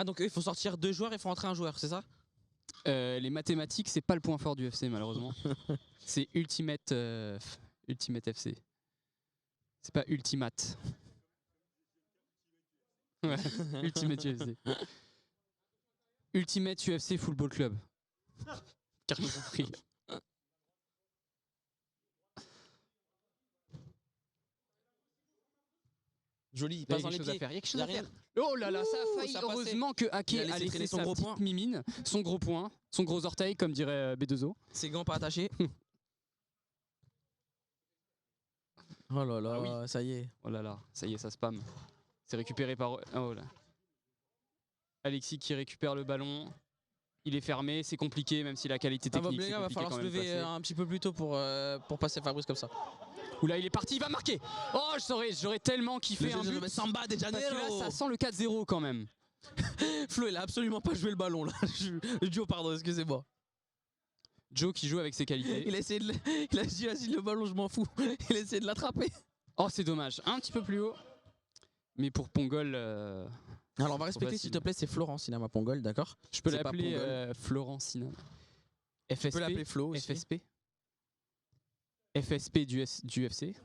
Ah donc eux, il faut sortir 2 joueurs et il faut entrer un joueur, c'est ça? Les mathématiques, c'est pas le point fort du FC malheureusement. C'est Ultimate FC. C'est pas Ultimate. Ouais, Ultimate UFC. Ultimate UFC Football Club. Car j'ai compris. Joli, il Il y a passe dans quelque les chose à pieds. faire. Il y a quelque Il chose y a à faire. rien. Oh là là, ça a failli. ça a passé. Heureusement que Ake Il a a laissé laissé traîner son sa gros petite point. mimine, son gros point, son gros orteil, comme dirait B2O. Ses gants pas attachés. Oh là là, Ah oui. ça y est. Oh là là, ça y est, ça spam. C'est récupéré par. Oh là. Alexis qui récupère le ballon. Il est fermé, c'est compliqué, même si la qualité Ah bah technique. les c'est gars, va compliqué falloir quand se même de lever passer. un petit peu plus tôt pour passer Fabrice comme ça. Oula, il est parti, il va marquer. Oh, j'aurais tellement kiffé un but. Samba de Parce que là, Janeiro. ça sent le 4-0 quand même. Flo, il a absolument pas joué le ballon là. Joe, pardon, excusez-moi. Joe qui joue avec ses qualités. Il a essayé de il a dit vas-y le ballon, je m'en fous. Il a essayé de l'attraper. Oh, c'est dommage. Un petit peu plus haut. Mais pour Pongol, Alors on va trop respecter facile. s'il te plaît, c'est Florent Cinema Pongol, d'accord? je peux C'est pas l'appeler Pongol. Florent Sinan. Tu FSP. peux l'appeler Flo aussi. FSP. FSP du FC.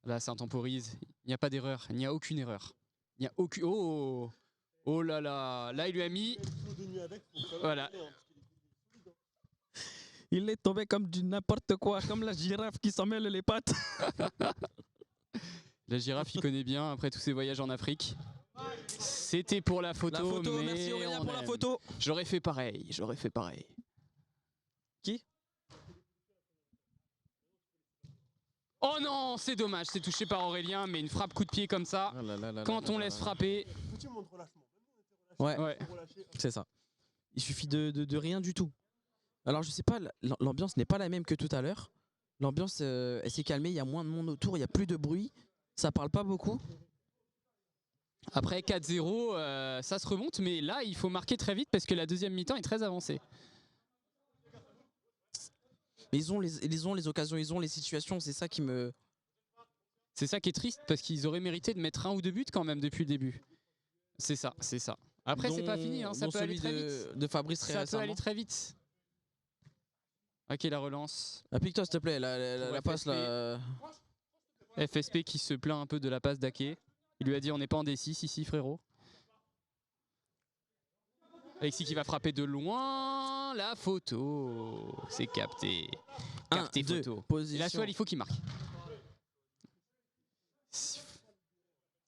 Là, ça temporise. Il n'y a pas d'erreur. Il n'y a aucune erreur. Il n'y a aucune. Oh! Oh là là! Là, il lui a mis. Voilà. Il est tombé comme du n'importe quoi, comme la girafe qui s'en mêle les pattes. La girafe, il connaît bien après tous ses voyages en Afrique. C'était pour la photo. La photo, mais merci Aurélien on pour la aime. photo. J'aurais fait pareil. J'aurais fait pareil. Qui? Oh non, c'est dommage. C'est touché par Aurélien, mais une frappe coup de pied comme ça. Quand on laisse frapper. Ouais, Ouais. c'est ça. Il suffit de rien du tout. Alors je sais pas, l'ambiance n'est pas la même que tout à l'heure. L'ambiance elle s'est calmée, il y a moins de monde autour, il y a plus de bruit, ça parle pas beaucoup. Après 4-0, ça se remonte, mais là, il faut marquer très vite parce que la deuxième mi-temps est très avancée. Mais ils ont les occasions, ils ont les situations, c'est ça qui me... C'est ça qui est triste parce qu'ils auraient mérité de mettre 1 ou 2 buts quand même depuis le début. C'est ça, c'est ça. Après, c'est pas fini, hein, ça dont peut aller celui très vite. de Fabrice très Ça peut récemment. aller très vite. Ok, la relance. Applique-toi s'il te plaît, la Pour passe FSP. là. FSP qui se plaint un peu de la passe d'Ake. Il lui a dit on n'est pas en D6 ici frérot. Alexis qui va frapper de loin. La photo. C'est capté. Capté 1, 2, photo. Et position. la Soile, il faut qu'il marque.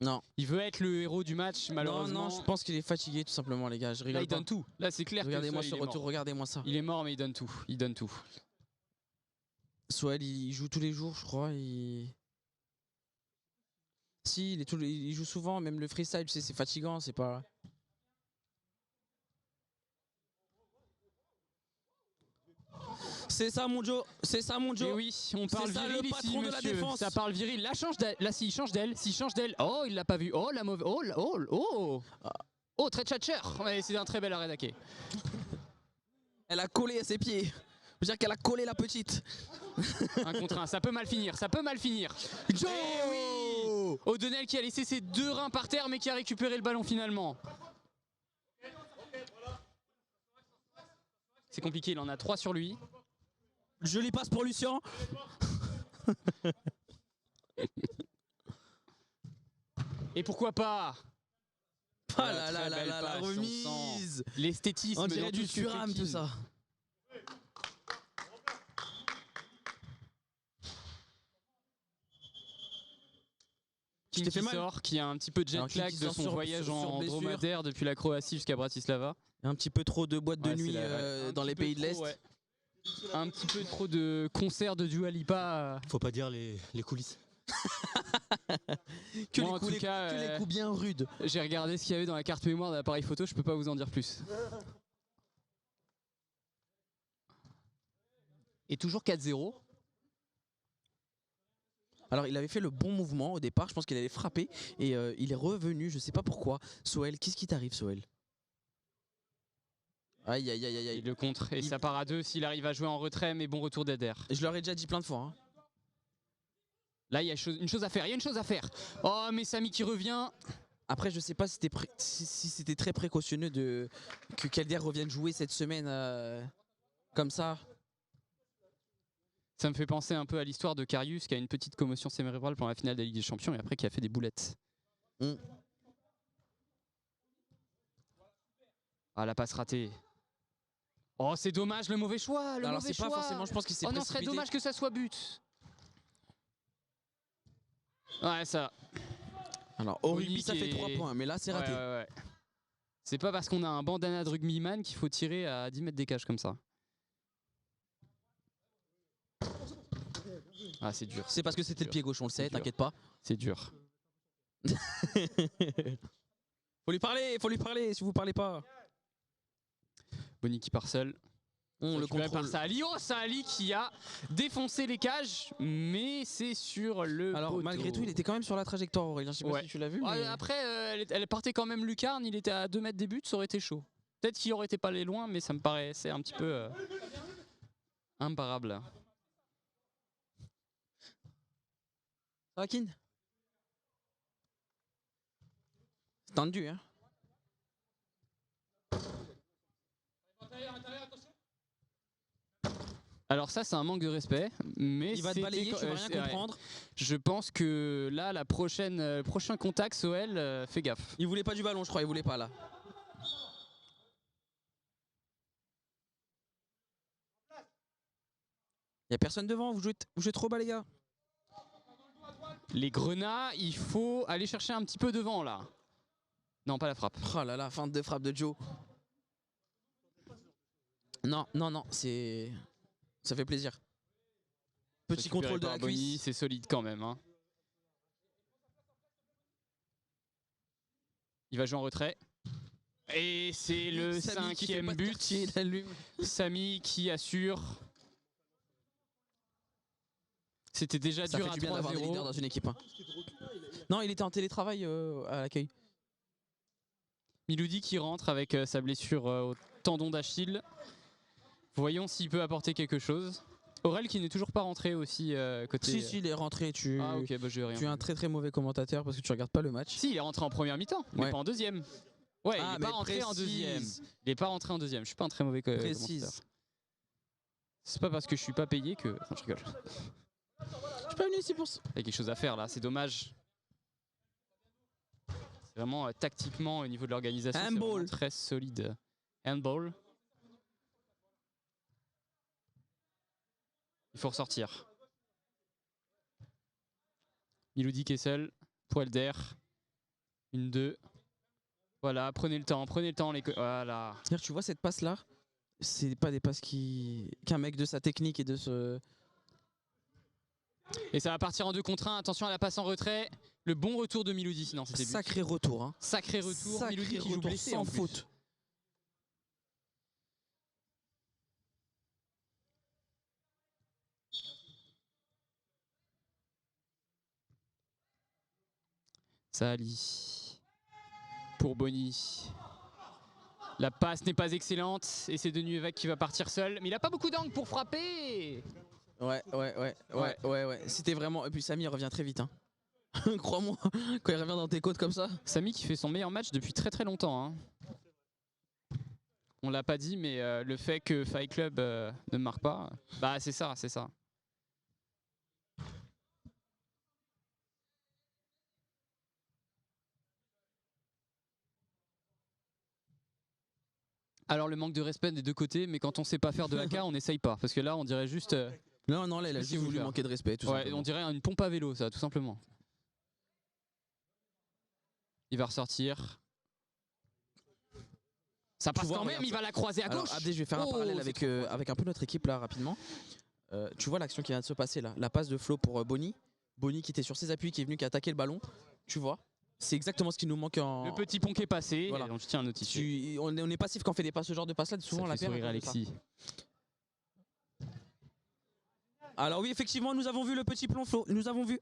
Non. Il veut être le héros du match malheureusement. Non, je pense qu'il est fatigué tout simplement les gars, je Là rigole il pas. donne tout. Là c'est clair Regardez-moi que ce Soile, il est retour, mort. regardez-moi ça. Il est mort mais il donne tout. Il donne tout. Soel il joue tous les jours je crois. Si, il joue souvent, même le freestyle, tu sais, c'est fatigant, c'est pas... C'est ça mon Joe, c'est ça mon Et Joe. oui, on parle ça, viril le ici, patron de la monsieur. défense. Ça parle viril. Là, change d'elle. Là, s'il change d'elle, Oh, il l'a pas vu. Oh, la mauvaise. Oh, oh, très tchatcher. Ouais, c'est un très bel arrêt d'Ake. Elle a collé à ses pieds. Je veux dire qu'elle a collé la petite. 1 contre 1, ça peut mal finir. Ça peut mal finir. Joe oui O'Donnell qui a laissé ses 2 reins par terre, mais qui a récupéré le ballon finalement. C'est compliqué, il en a 3 sur lui. Jolie passe pour Lucien. Et pourquoi pas Ah là là très là belle là, la passe, on remise. sent l'esthétisme On dans dirait tout du ce que fait Thuram tout Keane. ça. Keane t'ai fait qui mal. sort, qui a un petit peu de jet Alors, Keane lag qui de sort son sur voyage en blessure. dromadaire depuis la Croatie jusqu'à Bratislava. Un petit peu trop de boîtes de Ouais, nuit c'est un dans petit les peu pays de trop, l'Est. ouais. Un petit peu trop de concerts de Dua Lipa. Faut pas dire les coulisses. Que, Moi, les en coups, tout cas, que les coups bien rudes. J'ai regardé ce qu'il y avait dans la carte mémoire de l'appareil photo, je peux pas vous en dire plus. Et toujours 4-0. Alors il avait fait le bon mouvement au départ, je pense qu'il allait frapper et il est revenu, je sais pas pourquoi. Soel, qu'est-ce qui t'arrive Soel? Aïe aïe aïe aïe Il aïe. le contre et Il- ça part à 2 s'il arrive à jouer en retrait, mais bon retour d'Eder. Je leur ai déjà dit plein de fois. Hein. Là, il y a une chose à faire, il y a une chose à faire. Oh, mais Samy qui revient. Après, je sais pas si c'était très précautionneux que Calder revienne jouer cette semaine comme ça. Ça me fait penser un peu à l'histoire de Karius qui a une petite commotion cérébrale pendant la finale de la Ligue des Champions et après qui a fait des boulettes. Ah, la passe ratée. Oh, c'est dommage, le mauvais choix. Alors c'est pas forcément, je pense qu'il s'est Oh non, précipité. ce serait dommage que ça soit but. Ouais, ça. Alors au rugby, ça fait 3 points, mais là c'est raté. Ouais. C'est pas parce qu'on a un bandana de rugbyman qu'il faut tirer à 10 mètres des cages comme ça. Ah, c'est dur. C'est parce que c'était le pied gauche, on le sait, t'inquiète pas. C'est dur. Faut lui parler si vous parlez pas. Bonny qui part seul. On le contrôle. Par Saali. Oh, Saali qui a défoncé les cages, mais c'est sur le Alors poteau. malgré tout, il était quand même sur la trajectoire, Aurélien. Je sais pas si tu l'as vu. Mais... Après, elle partait quand même lucarne, il était à 2 mètres des buts, ça aurait été chaud. Peut-être qu'il aurait été pas allé loin, mais ça me paraissait un petit peu imparable. Ça va, Kin? C'est tendu, hein. Alors ça, c'est un manque de respect, mais il va te balayer, tu vas rien comprendre. Je pense que là, prochain contact, Soel, fais gaffe. Il voulait pas du ballon, je crois, il voulait pas là. Il y a personne devant, vous jouez trop bas les gars. Les grenats, il faut aller chercher un petit peu devant là. Non, pas la frappe. Oh là là, fin de frappe de Joe. Non, c'est... Ça fait plaisir. Petit contrôle de la cuisse. C'est solide quand même. Hein. Il va jouer en retrait. Et c'est le 5e but. Samy qui assure. C'était déjà ça dur fait à du bien d'avoir des leaders dans une équipe. Hein. Non, il était en télétravail à l'accueil. Miloudi qui rentre avec sa blessure au tendon d'Achille. Voyons s'il peut apporter quelque chose. Aurel qui n'est toujours pas rentré aussi côté... Si, il est rentré. Ah, ok, bah, j'ai rien. Tu es un très mauvais commentateur parce que tu regardes pas le match. Si, il est rentré en première mi-temps, mais pas en deuxième. Ouais, il n'est pas rentré en deuxième. Il n'est pas rentré en deuxième. Je suis pas un très mauvais commentateur. C'est pas parce que je suis pas payé que... Enfin, je rigole. Je suis pas venu ici pour ça. Il y a quelque chose à faire là, c'est dommage. C'est vraiment tactiquement au niveau de l'organisation, c'est vraiment très solide. Handball. Il faut ressortir. Miloudi Kessel, poil d'air. 1-2. Voilà, prenez le temps, les... Voilà. Tu vois cette passe là, c'est pas des passes qu'un mec de sa technique et de ce... Et ça va partir en 2 contre 1, attention à la passe en retrait. Le bon retour de Miloudi, non c'était sacré retour. Hein. Sacré retour, Miloudi qui joue blessé sans faute. Saali pour Bonny. La passe n'est pas excellente et c'est Denuevac qui va partir seul. Mais il a pas beaucoup d'angle pour frapper. Ouais. C'était vraiment... Et puis Samy revient très vite. Hein. Crois-moi, quand il revient dans tes côtes comme ça. Samy qui fait son meilleur match depuis très très longtemps. Hein. On l'a pas dit, mais le fait que Fight Club ne marque pas, bah c'est ça. Alors le manque de respect des deux côtés, mais quand on sait pas faire de AK, on n'essaye pas. Parce que là, on dirait juste... Non, là, il a juste voulu manquer de respect. Tout simplement. On dirait une pompe à vélo, ça, tout simplement. Il va ressortir. Ça passe quand même, il va la croiser à gauche. Abdé, je vais faire un parallèle avec un peu notre équipe là, rapidement. Tu vois l'action qui vient de se passer là. La passe de Flo pour Bonny. Bonny qui était sur ses appuis, qui est venu, qui a attaqué le ballon. Tu vois. C'est exactement ce qui nous manque en... Le petit pont qui est passé, voilà. Donc je tiens à notifier. On est passif quand on fait ce genre de passe là, souvent ça la fait sourire Alexis. Alors oui, effectivement, nous avons vu le petit plomb Flo, nous avons vu.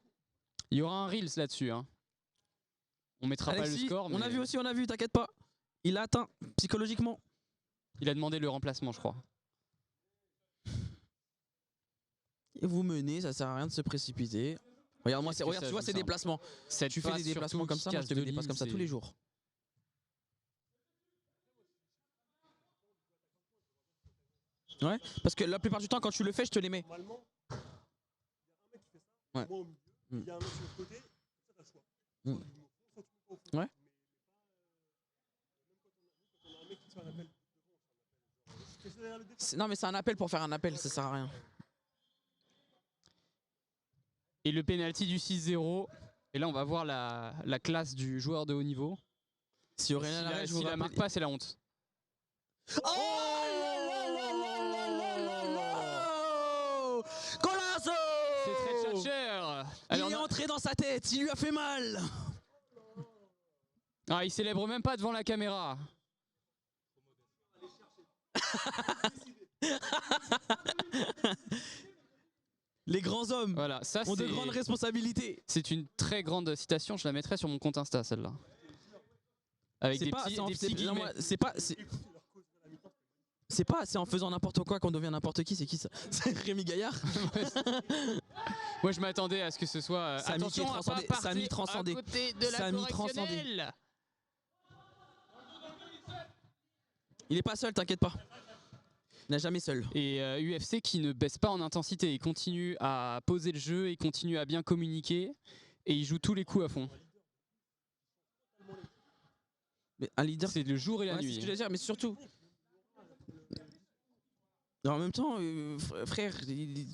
Il y aura un Reels là-dessus. Hein. On mettra Alexis, pas le score. On a vu aussi, t'inquiète pas. Il a atteint psychologiquement. Il a demandé le remplacement, je crois. Et vous menez, ça sert à rien de se précipiter. Regarde-moi, Qu'est-ce que regarde, ça tu vois joue ces simple. déplacements. Cette Tu fais passe des déplacements surtout comme qui ça, moi je casse te fais deux des passes lignes, comme ça tous c'est- les jours. Ouais, parce que la plupart du temps quand tu le fais, je te les mets. Normalement, Ouais. moi au milieu, Mm. il y a un mec sur le côté, ça t'as le choix. Mm. Soit tu mets au fond, soit tu mets pas au fond. Ouais. Mais quand on a un mec qui te fait un appel devant, c'est derrière le défenseur. Non mais c'est un appel pour faire un appel, ça sert à rien. Et le penalty du 6-0. Et là, on va voir la classe du joueur de haut niveau. Si Aurélien S'il Larrey, je vous la rappelle- marque pas, c'est la honte. Oh là là là là là là là Golazo C'est très tchatcher. Il est entré dans sa tête, il lui a fait mal. Ah, il célèbre même pas devant la caméra. Les grands hommes Voilà, ça ont de c'est. grandes responsabilités. C'est une très grande citation. Je la mettrai sur mon compte Insta, celle-là. Avec des petits, des petits non, guillemets. moi, c'est en faisant n'importe quoi qu'on devient n'importe qui. C'est qui ça? C'est Rémi Gaillard. Moi, je m'attendais à ce que ce soit. Samy qui est attention à transcendé, pas partir Samy transcendé. à côté de la Samy correctionnelle. Il est pas seul, t'inquiète pas. Il n'est jamais seul. Et UFC qui ne baisse pas en intensité. Il continue à poser le jeu, il continue à bien communiquer et il joue tous les coups à fond. Mais un leader, c'est le jour et la ouais, c'est nuit. ce que je veux dire, mais surtout. En même temps, frère,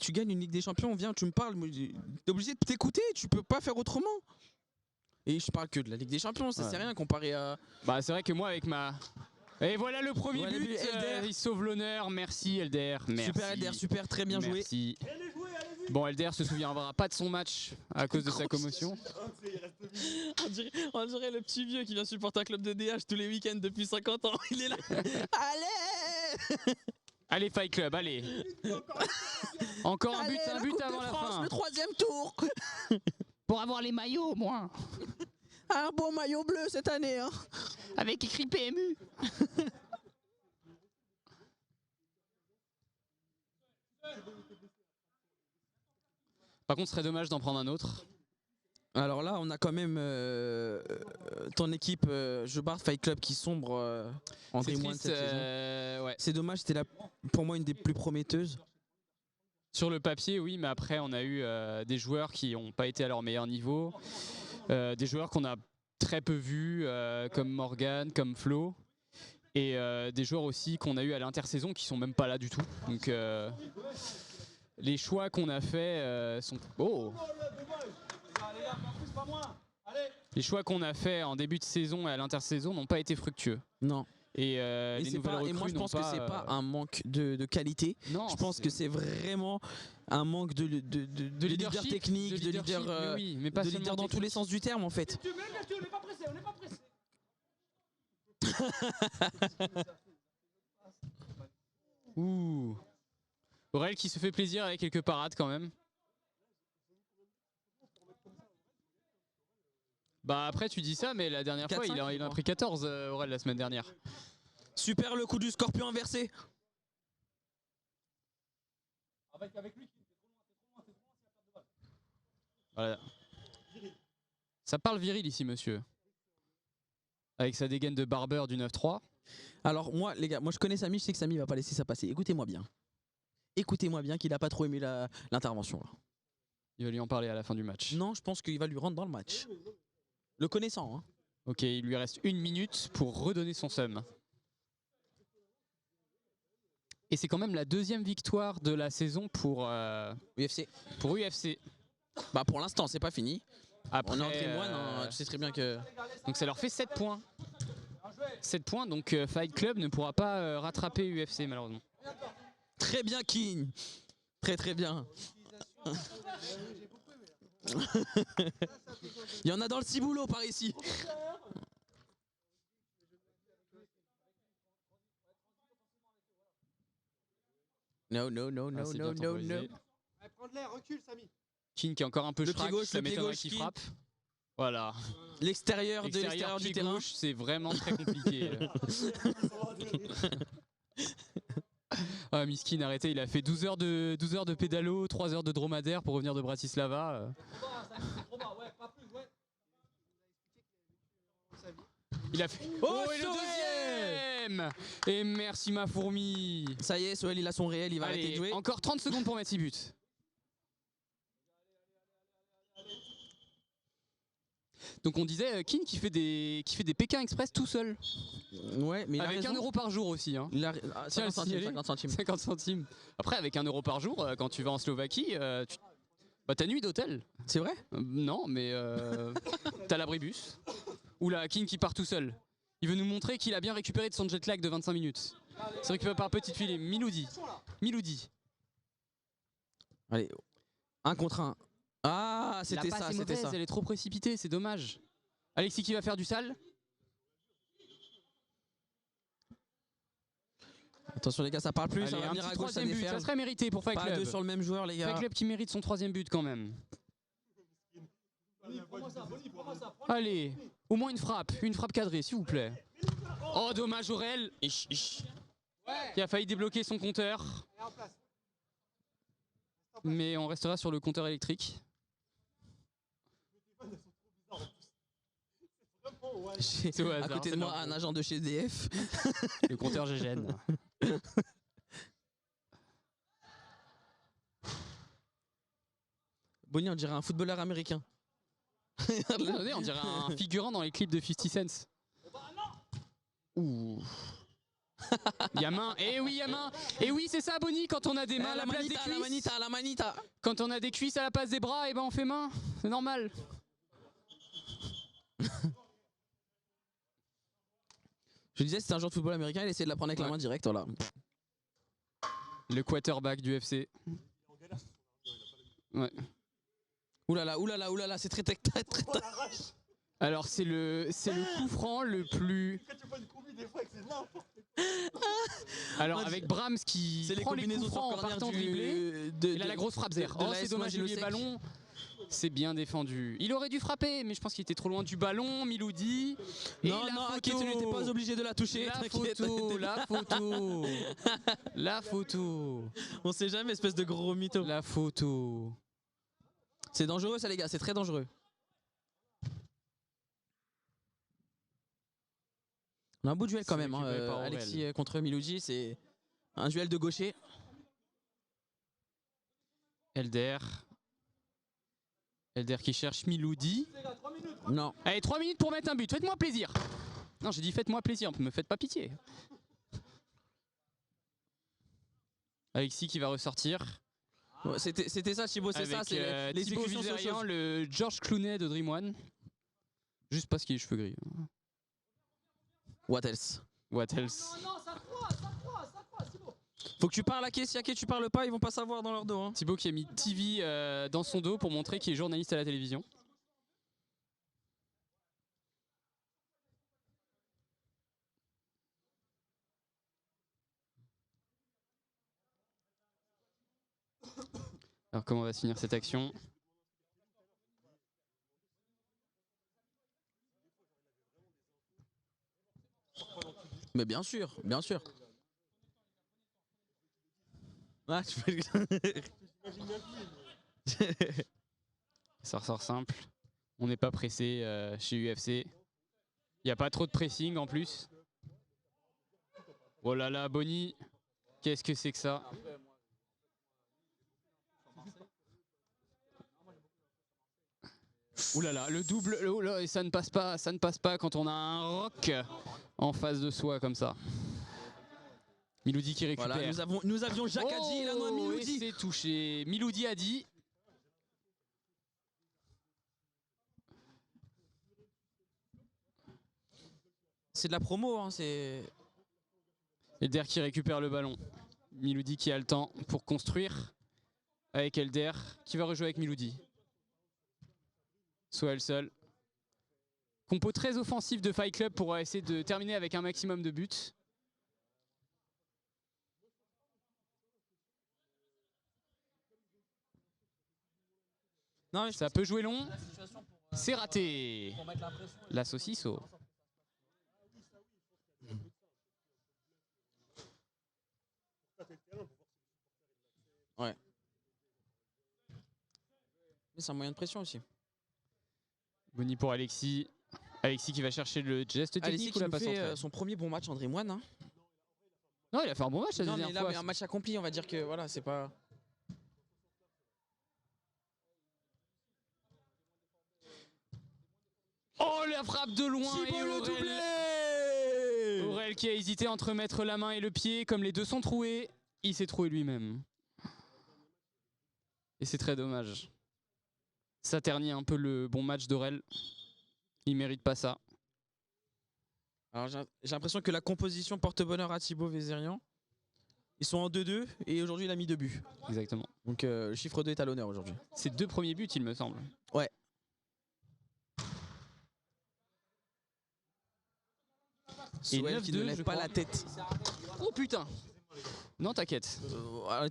tu gagnes une Ligue des Champions, viens, tu me parles, t'es obligé de t'écouter, tu peux pas faire autrement. Et je parle que de la Ligue des Champions, ça c'est rien comparé à. Bah c'est vrai que moi avec ma. Et voilà le premier Voilà, but, LDR. il sauve l'honneur, merci LDR, merci. Super LDR, super, très bien joué. Merci. Bon, LDR se souviendra pas de son match à cause de sa commotion. On dirait le petit vieux qui vient supporter un club de DH tous les week-ends depuis 50 ans. Il est là. Allez Allez Fight Club, allez. Encore un but, Allez, un la but Coupe de avant la France, fin. le 3e tour. Pour avoir les maillots au moins. Un beau maillot bleu cette année. Hein. Avec écrit PMU. Par contre, ce serait dommage d'en prendre un autre. Alors là, on a quand même ton équipe Je Barre Fight Club qui sombre en C'est Dream One triste, cette saison. ouais. C'est dommage, c'était pour moi une des plus prometteuses. Sur le papier, oui, mais après, on a eu des joueurs qui n'ont pas été à leur meilleur niveau. Des joueurs qu'on a très peu vus, comme Morgan, comme Flo. Et des joueurs aussi qu'on a eu à l'intersaison qui sont même pas là du tout. Donc les choix qu'on a faits sont... Oh, les choix qu'on a faits en début de saison et à l'intersaison n'ont pas été fructueux. Non. Et les c'est nouvelles pas, recrues et moi je n'ont pense que c'est pas un manque de qualité. Non, je pense que c'est vraiment un manque de leader leadership, technique, de leader, mais oui, mais pas de seulement leader dans tous les sens du terme en fait. On n'est pas pressé, on n'est pas pressé. Ouh. Aurel qui se fait plaisir avec quelques parades quand même. Bah après tu dis ça, mais la dernière fois 4-5, il en a pris 14 Aurel la semaine dernière. Super le coup du scorpion inversé. Avec lui, Voilà. Ça parle viril ici monsieur. Avec sa dégaine de barbeur du 9-3. Alors moi les gars, moi je connais Samy, je sais que Samy va pas laisser ça passer. Écoutez-moi bien. Écoutez-moi bien qu'il a pas trop aimé l'intervention là. Il va lui en parler à la fin du match. Non, je pense qu'il va lui rendre dans le match. Le connaissant, hein. Ok, il lui reste 1 minute pour redonner son seum. Et c'est quand même la 2e victoire de la saison pour UFC. Pour UFC. Bah pour l'instant, c'est pas fini. Après, on est en Dream One, hein, tu sais très bien que... Donc ça leur fait 7 points. 7 points, donc Fight Club ne pourra pas rattraper UFC malheureusement. Très bien King. Très très bien. Il y en a dans le ciboulot par ici. No, no, no, no, c'est no, bien no, temporisé. no. Prends de l'air, recule Samy. King qui est encore un peu Le pied schrack, gauche, ça le pied m'étonnerait gauche, qu'il King. frappe. Voilà. L'extérieur de l'extérieur du pied terrain. gauche, c'est vraiment très compliqué. Ah, Miskin, arrêtez, il a fait 12 heures de pédalo, 3 heures de dromadaire pour revenir de Bratislava. Il a fait. Oh, et le deuxième! Et merci ma fourmi! Ça y est, Soel il a son réel, il va arrêter de jouer. Encore 30 secondes pour mettre 6 buts. Donc on disait Keane qui fait des Pékin Express tout seul. Ouais, mais il avec a 1 euro par jour aussi. Hein. Il a... Tiens, 50 centimes. 50 centimes. Après, avec 1 euro par jour, quand tu vas en Slovaquie, t'as nuit d'hôtel. C'est vrai? Non, mais t'as l'abribus. Ou la Keane qui part tout seul. Il veut nous montrer qu'il a bien récupéré de son jet lag de 25 minutes. C'est récupéré par petite filet. Miloudi. Allez, 1 contre 1. Ah, c'était ça, c'était ça. Elle est trop précipitée, c'est dommage. Alexis qui va faire du sale. Attention les gars, ça parle plus, allez, ça va venir à gauche, ça but, déferle. ça serait mérité pour Fight Pas Club. deux sur le même joueur les gars. Fight Club qui mérite son 3e but quand même. Allez, au moins une frappe cadrée s'il vous plaît. Oh dommage Aurel qui a failli débloquer son compteur. Mais on restera sur le compteur électrique. J'ai à côté de moi un agent de chez EDF. Le compteur GGN. Bonnie on dirait un footballeur américain. On dirait un figurant dans les clips de 50 Cent. Ouh. Y'a main, eh oui y'a main. Et oui c'est ça Bonnie, quand on a des mains à la place des cuisses. La manita. Quand on a des cuisses à la place des bras, et ben on fait main. C'est normal. Je disais c'était un joueur de football américain, il essayait de la prendre avec la main directe, voilà. Le quarterback du FC. Ouais. Oulala, c'est très. Alors c'est le coup franc le plus. Alors avec Brahms qui prend les coups francs en partant dribbler, il a la grosse frappe zère. Oh c'est dommage, le ballon. C'est bien défendu. Il aurait dû frapper, mais je pense qu'il était trop loin du ballon. Miloudi. Non, Akito n'était pas obligé de la toucher. La photo. On sait jamais, espèce de gros mytho. La photo. C'est dangereux ça les gars, c'est très dangereux. On a un beau duel quand même, hein, Alexis contre Miloudi, c'est un duel de gaucher. Elder qui cherche Miloudi. Non. Allez, 3 minutes pour mettre un but, faites-moi plaisir. Non, j'ai dit faites-moi plaisir, me faites pas pitié. Alexis qui va ressortir. Ouais, c'était ça Thibaut, c'est ça, c'est les Thibaut Vizerian, le George Clooney de Dream One. Juste parce qu'il a les cheveux gris. What else? Non, ça croit, c'est bon. Faut que tu parles à Ake, si Ake tu parles pas, ils vont pas savoir dans leur dos. Hein. Thibaut qui a mis TV dans son dos pour montrer qu'il est journaliste à la télévision. Alors comment va se finir cette action? Mais bien sûr, bien sûr. Ah, tu peux... Ça ressort simple. On n'est pas pressé chez UFC. Il n'y a pas trop de pressing en plus. Oh là là, Bonnie. Qu'est-ce que c'est que ça? Ouh là là, le double, oh là, et ça ne passe pas quand on a un rock en face de soi comme ça. Miloudi qui récupère. Voilà, nous avions Jacques Hadji et la noix Miloudi. C'est touché. Miloudi a dit. C'est de la promo, hein, c'est. Elder qui récupère le ballon. Miloudi qui a le temps pour construire avec Elder qui va rejouer avec Miloudi. Soel seul. Compo très offensif de Fight Club pour essayer de terminer avec un maximum de buts. Non, ça peut jouer long. C'est raté. La saucisse. Ouais. Mais c'est un moyen de pression aussi. Bonnie pour Alexis. Alexis qui va chercher le geste technique Alexis ou qui la nous passe fait entrée. son premier bon match en Dream One. Hein. Non, il a fait un bon match la Non, mais dernière là, fois. mais un match accompli, on va dire que voilà, c'est pas. Oh, la frappe de loin Thibaut et le Aurel. doublé. Aurel qui a hésité entre mettre la main et le pied, comme les deux sont troués, il s'est troué lui-même. Et c'est très dommage. Ça ternit un peu le bon match d'Aurel. Il mérite pas ça. Alors j'ai l'impression que la composition porte bonheur à Thibaut Vézérian. Ils sont en 2-2 et aujourd'hui il a mis 2 buts. Exactement. Donc le chiffre 2 est à l'honneur aujourd'hui. Ses 2 premiers buts, il me semble. Ouais. Et Souel qui ne 9-2, lève je pas crois. la tête. Oh putain. Non, t'inquiète.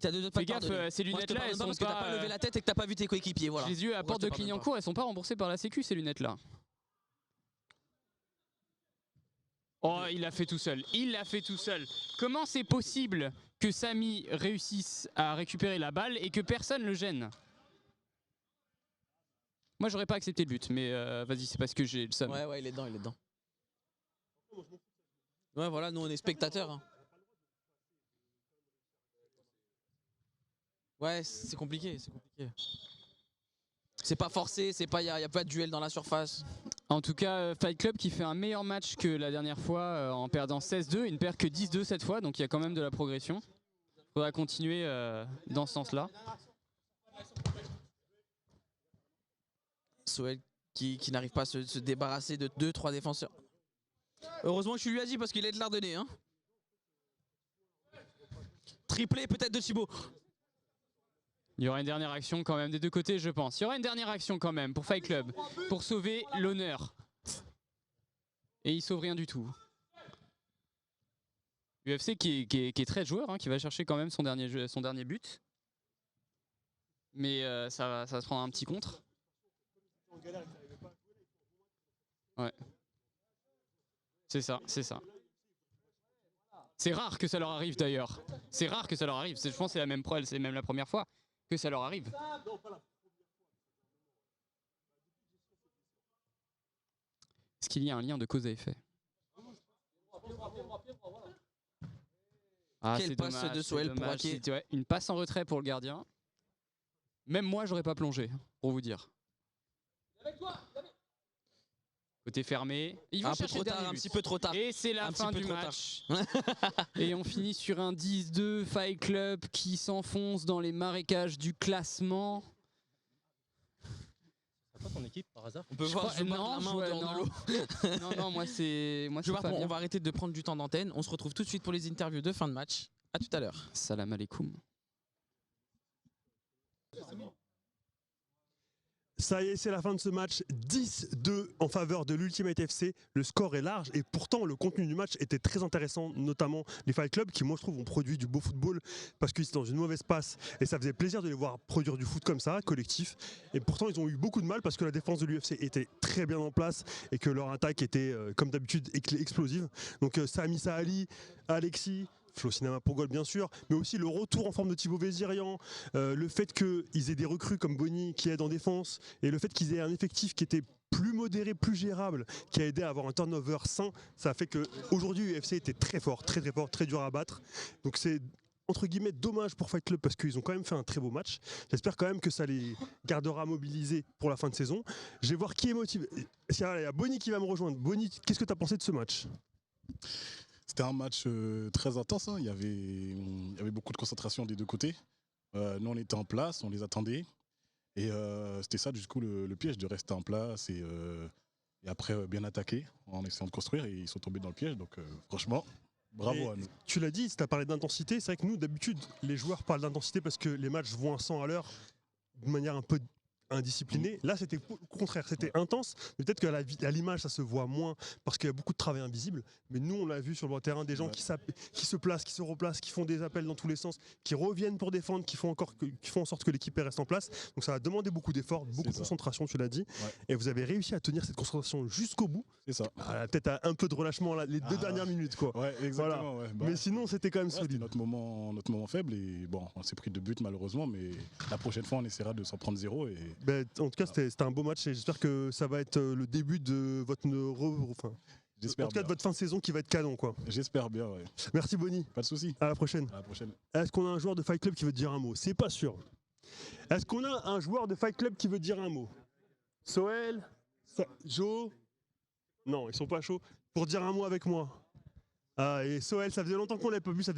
T'as 2 Fais gaffe, ces lunettes-là, elles sont parce que t'as pas levé la tête et que t'as pas vu tes coéquipiers. Voilà. Je les ai eues à Pourquoi Porte je de te pardonne Clignancourt, elles sont pas remboursées par la Sécu, ces lunettes-là. Oh, il l'a fait tout seul. Il l'a fait tout seul. Comment c'est possible que Samy réussisse à récupérer la balle et que personne le gêne? Moi, j'aurais pas accepté le but, mais vas-y, c'est parce que j'ai le seum. Ouais, il est dedans, il est dedans. Ouais, voilà, nous on est spectateurs. Hein. Ouais, c'est compliqué, c'est compliqué. C'est pas forcé, c'est pas, y a pas de duel dans la surface. En tout cas, Fight Club qui fait un meilleur match que la dernière fois en perdant 16-2. Il ne perd que 10-2 cette fois, donc il y a quand même de la progression. Il faudra continuer dans ce sens-là. Souel qui n'arrive pas à se débarrasser de 2-3 défenseurs. Heureusement que je lui ai dit parce qu'il est de l'Ardennais. Hein. Triplé peut-être de Thibaut. Il y aura une dernière action quand même des deux côtés, je pense. Il y aura une dernière action quand même pour Fight Club, pour sauver l'honneur. Et il sauve rien du tout. UFC qui est très joueur, hein, qui va chercher quand même son dernier but. Mais ça va se prendre un petit contre. Ouais. C'est ça, c'est ça. C'est rare que ça leur arrive d'ailleurs. C'est rare que ça leur arrive. Je pense que c'est même la première fois que ça leur arrive. Est-ce qu'il y a un lien de cause à effet? Ah, Quelle passe dommage, de Souel c'est pour dommage. Ake. C'était, ouais, une passe en retrait pour le gardien. Même moi, j'aurais pas plongé, pour vous dire. Côté fermé. Ils vont Un peu chercher trop le tard, dernier un but. petit peu trop tard. Et c'est la Un fin petit peu du trop match. Et on finit sur un 10-2 Fight Club qui s'enfonce dans les marécages du classement. C'est pas ton équipe par hasard? On peut voir je non, la main en dehors de l'eau. non, moi c'est On Fabien. va arrêter de prendre du temps d'antenne. On se retrouve tout de suite pour les interviews de fin de match. A tout à l'heure. Salam alaikum. Ça y est, c'est la fin de ce match. 10-2 en faveur de l'Ultimate FC. Le score est large et pourtant le contenu du match était très intéressant, notamment les Fight Club qui, moi, je trouve, ont produit du beau football parce qu'ils étaient dans une mauvaise passe et ça faisait plaisir de les voir produire du foot comme ça, collectif. Et pourtant, ils ont eu beaucoup de mal parce que la défense de l'UFC était très bien en place et que leur attaque était, comme d'habitude, explosive. Donc, Samy Saali, Alexis, Flo Cinéma pour Gold bien sûr, mais aussi le retour en forme de Thibaut Vézérian, le fait qu'ils aient des recrues comme Bonnie qui aident en défense, et le fait qu'ils aient un effectif qui était plus modéré, plus gérable, qui a aidé à avoir un turnover sain, ça a fait qu'aujourd'hui UFC était très fort, très fort, très dur à battre. Donc c'est entre guillemets dommage pour Fight Club parce qu'ils ont quand même fait un très beau match. J'espère quand même que ça les gardera mobilisés pour la fin de saison. Je vais voir qui est motivé. Il y a Bonnie qui va me rejoindre. Bonnie, qu'est-ce que tu as pensé de ce match ? C'était un match très intense, hein. Il y avait beaucoup de concentration des deux côtés. Nous, on était en place, on les attendait. Et c'était ça, du coup, le piège de rester en place et après bien attaquer en essayant de construire. Et ils sont tombés dans le piège. Donc, franchement, bravo à nous. Tu l'as dit, tu as parlé d'intensité. C'est vrai que nous, d'habitude, les joueurs parlent d'intensité parce que les matchs vont à 100 à l'heure de manière un peu indiscipliné. Là, c'était au contraire, c'était intense. Mais peut-être qu'à l'image, ça se voit moins parce qu'il y a beaucoup de travail invisible. Mais nous, on l'a vu sur le terrain, des gens qui se placent, qui se replacent, qui font des appels dans tous les sens, qui reviennent pour défendre, qui font en sorte que l'équipe reste en place. Donc ça a demandé beaucoup d'efforts, beaucoup de concentration, tu l'as dit. Et vous avez réussi à tenir cette concentration jusqu'au bout. C'est ça. Peut-être un peu de relâchement là, les 2 dernières minutes, quoi. Ouais, exactement. Voilà. Ouais. Mais sinon, c'était quand même solide. Notre moment faible. Et bon, on s'est pris 2 buts malheureusement, mais la prochaine fois, on essaiera de s'en prendre 0. Et... En tout cas, c'était un beau match et j'espère que ça va être le début de votre J'espère en tout cas, de votre fin de saison qui va être canon, quoi. J'espère bien, ouais. Merci Bonnie. Pas de soucis. À la prochaine. À la prochaine. Est-ce qu'on a un joueur de Fight Club qui veut te dire un mot? C'est pas sûr. Est-ce qu'on a un joueur de Fight Club qui veut dire un mot? Soel? Joe? Non, ils sont pas chauds. Pour dire un mot avec moi. Ah, et Soel, ça faisait longtemps qu'on l'avait pas vu, ça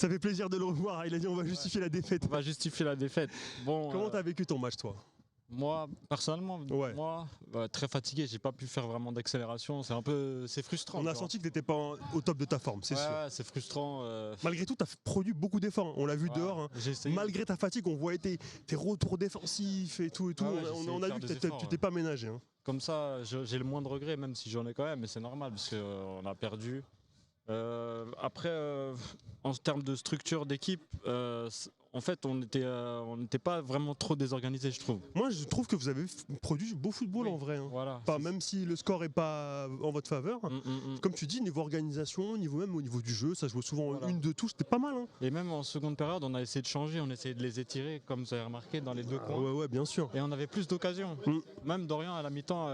fait plaisir de le revoir. Il a dit on va justifier la défaite. On va justifier la défaite. Bon, comment t'as vécu ton match, toi? Moi, personnellement, très fatigué, j'ai pas pu faire vraiment d'accélération. C'est frustrant. On a senti que t'étais pas au top de ta forme, c'est sûr. Ouais, c'est frustrant. Malgré tout, t'as produit beaucoup d'efforts. On l'a vu dehors. Hein. Malgré ta fatigue, on voyait tes retours défensifs et tout. On a vu que tu t'es pas ménagé. Hein. Comme ça, j'ai le moins de regrets, même si j'en ai quand même, mais c'est normal parce qu'on a perdu. Après, en termes de structure d'équipe, en fait, on n'était pas vraiment trop désorganisé, je trouve. Moi, je trouve que vous avez produit beau football en vrai. Hein. Voilà, même si le score n'est pas en votre faveur. Comme tu dis, niveau organisation, au niveau du jeu, ça jouait souvent une de touche, c'était pas mal. Hein. Et même en seconde période, on a essayé de changer, on a essayé de les étirer, comme vous avez remarqué, dans les 2 coins. Ouais, bien sûr. Et on avait plus d'occasions. Même Dorian, à la mi-temps,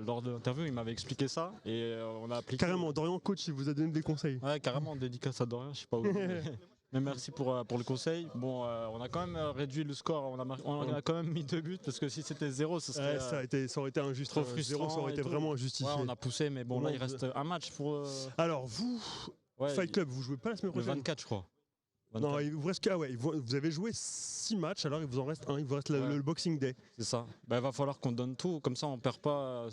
lors de l'interview, il m'avait expliqué ça. Et on a appliqué. Carrément, Dorian, coach, il vous a donné des conseils. Ouais, carrément, dédicace à Dorian, je sais pas où. Mais merci pour le conseil. Bon, on a quand même réduit le score, on a quand même mis 2 buts parce que si c'était 0, ça serait. Ça aurait été injuste. Trop frustrant. 0, ça aurait été vraiment injustifié. Ouais, on a poussé, mais bon, là il reste un match pour. Alors vous, Fight Club, vous jouez pas la semaine prochaine? Le 24, je crois. 24. Non, il vous reste vous avez joué 6 matchs, alors il vous en reste un, il vous reste le Boxing Day. C'est ça. Il va falloir qu'on donne tout, comme ça on part pas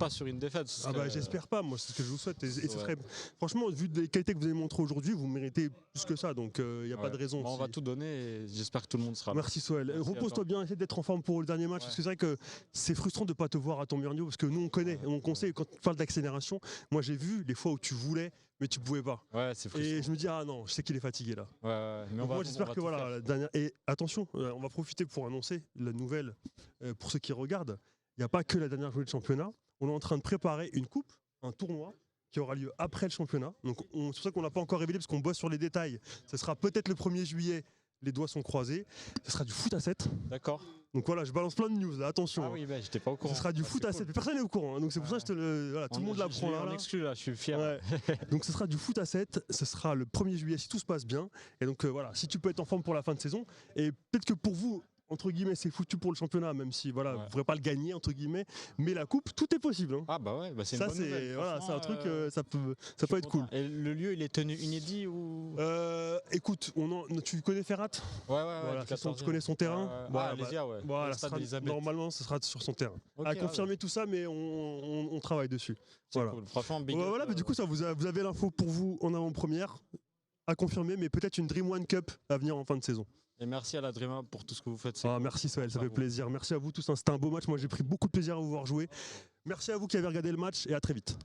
sur une défaite. J'espère pas, moi c'est ce que je vous souhaite. Et ce serait, franchement, vu les qualités que vous avez montrées aujourd'hui, vous méritez plus que ça, donc il n'y a pas de raison. On va tout donner et j'espère que tout le monde sera là. Merci Soel. Repose-toi bien, essaie d'être en forme pour le dernier match, parce que c'est vrai que c'est frustrant de ne pas te voir à ton meilleur niveau, parce que nous on connaît, on sait quand tu parles d'accélération, moi j'ai vu les fois où tu voulais, mais tu pouvais pas. Ouais, c'est frustrant. Et je me dis, ah non, je sais qu'il est fatigué là. Mais moi j'espère que voilà, la dernière. Et attention, on va profiter pour annoncer la nouvelle pour ceux qui regardent. Il n'y a pas que la dernière journée de championnat. On est en train de préparer une coupe, un tournoi qui aura lieu après le championnat. Donc c'est pour ça qu'on n'a pas encore révélé parce qu'on bosse sur les détails. Ce sera peut-être le 1er juillet. Les doigts sont croisés. Ce sera du foot à 7. D'accord. Donc voilà, je balance plein de news là, attention. Ah oui, j'étais pas au courant. Ce sera du foot à 7, mais personne n'est au courant. Hein, donc c'est pour ça que tout le monde l'apprend là. On exclut là, je suis fier. Ouais. Donc ce sera du foot à 7, ce sera le 1er juillet si tout se passe bien. Et donc voilà, si tu peux être en forme pour la fin de saison. Et peut-être que pour vous, entre guillemets, c'est foutu pour le championnat, même si vous ne pourrez pas le gagner, entre guillemets. Mais la coupe, tout est possible. Hein. Ah bah ouais, c'est une bonne nouvelle. Voilà, c'est un truc, ça peut être cool. Et le lieu, il est tenu inédit ou écoute, tu connais Ferrat? Ouais. Voilà, tu connais son terrain? Alésia, ouais. Voilà, normalement, ce sera sur son terrain. À confirmer tout ça, mais on travaille dessus. Voilà. Cool. Franchement, big voilà, mais du coup, ça, vous avez l'info pour vous en avant-première. À confirmer, mais peut-être une Dream One Cup à venir en fin de saison. Et merci à la Dream Up pour tout ce que vous faites. Merci Soel, ça fait plaisir. Merci à vous tous, c'était un beau match. Moi j'ai pris beaucoup de plaisir à vous voir jouer. Merci à vous qui avez regardé le match et à très vite.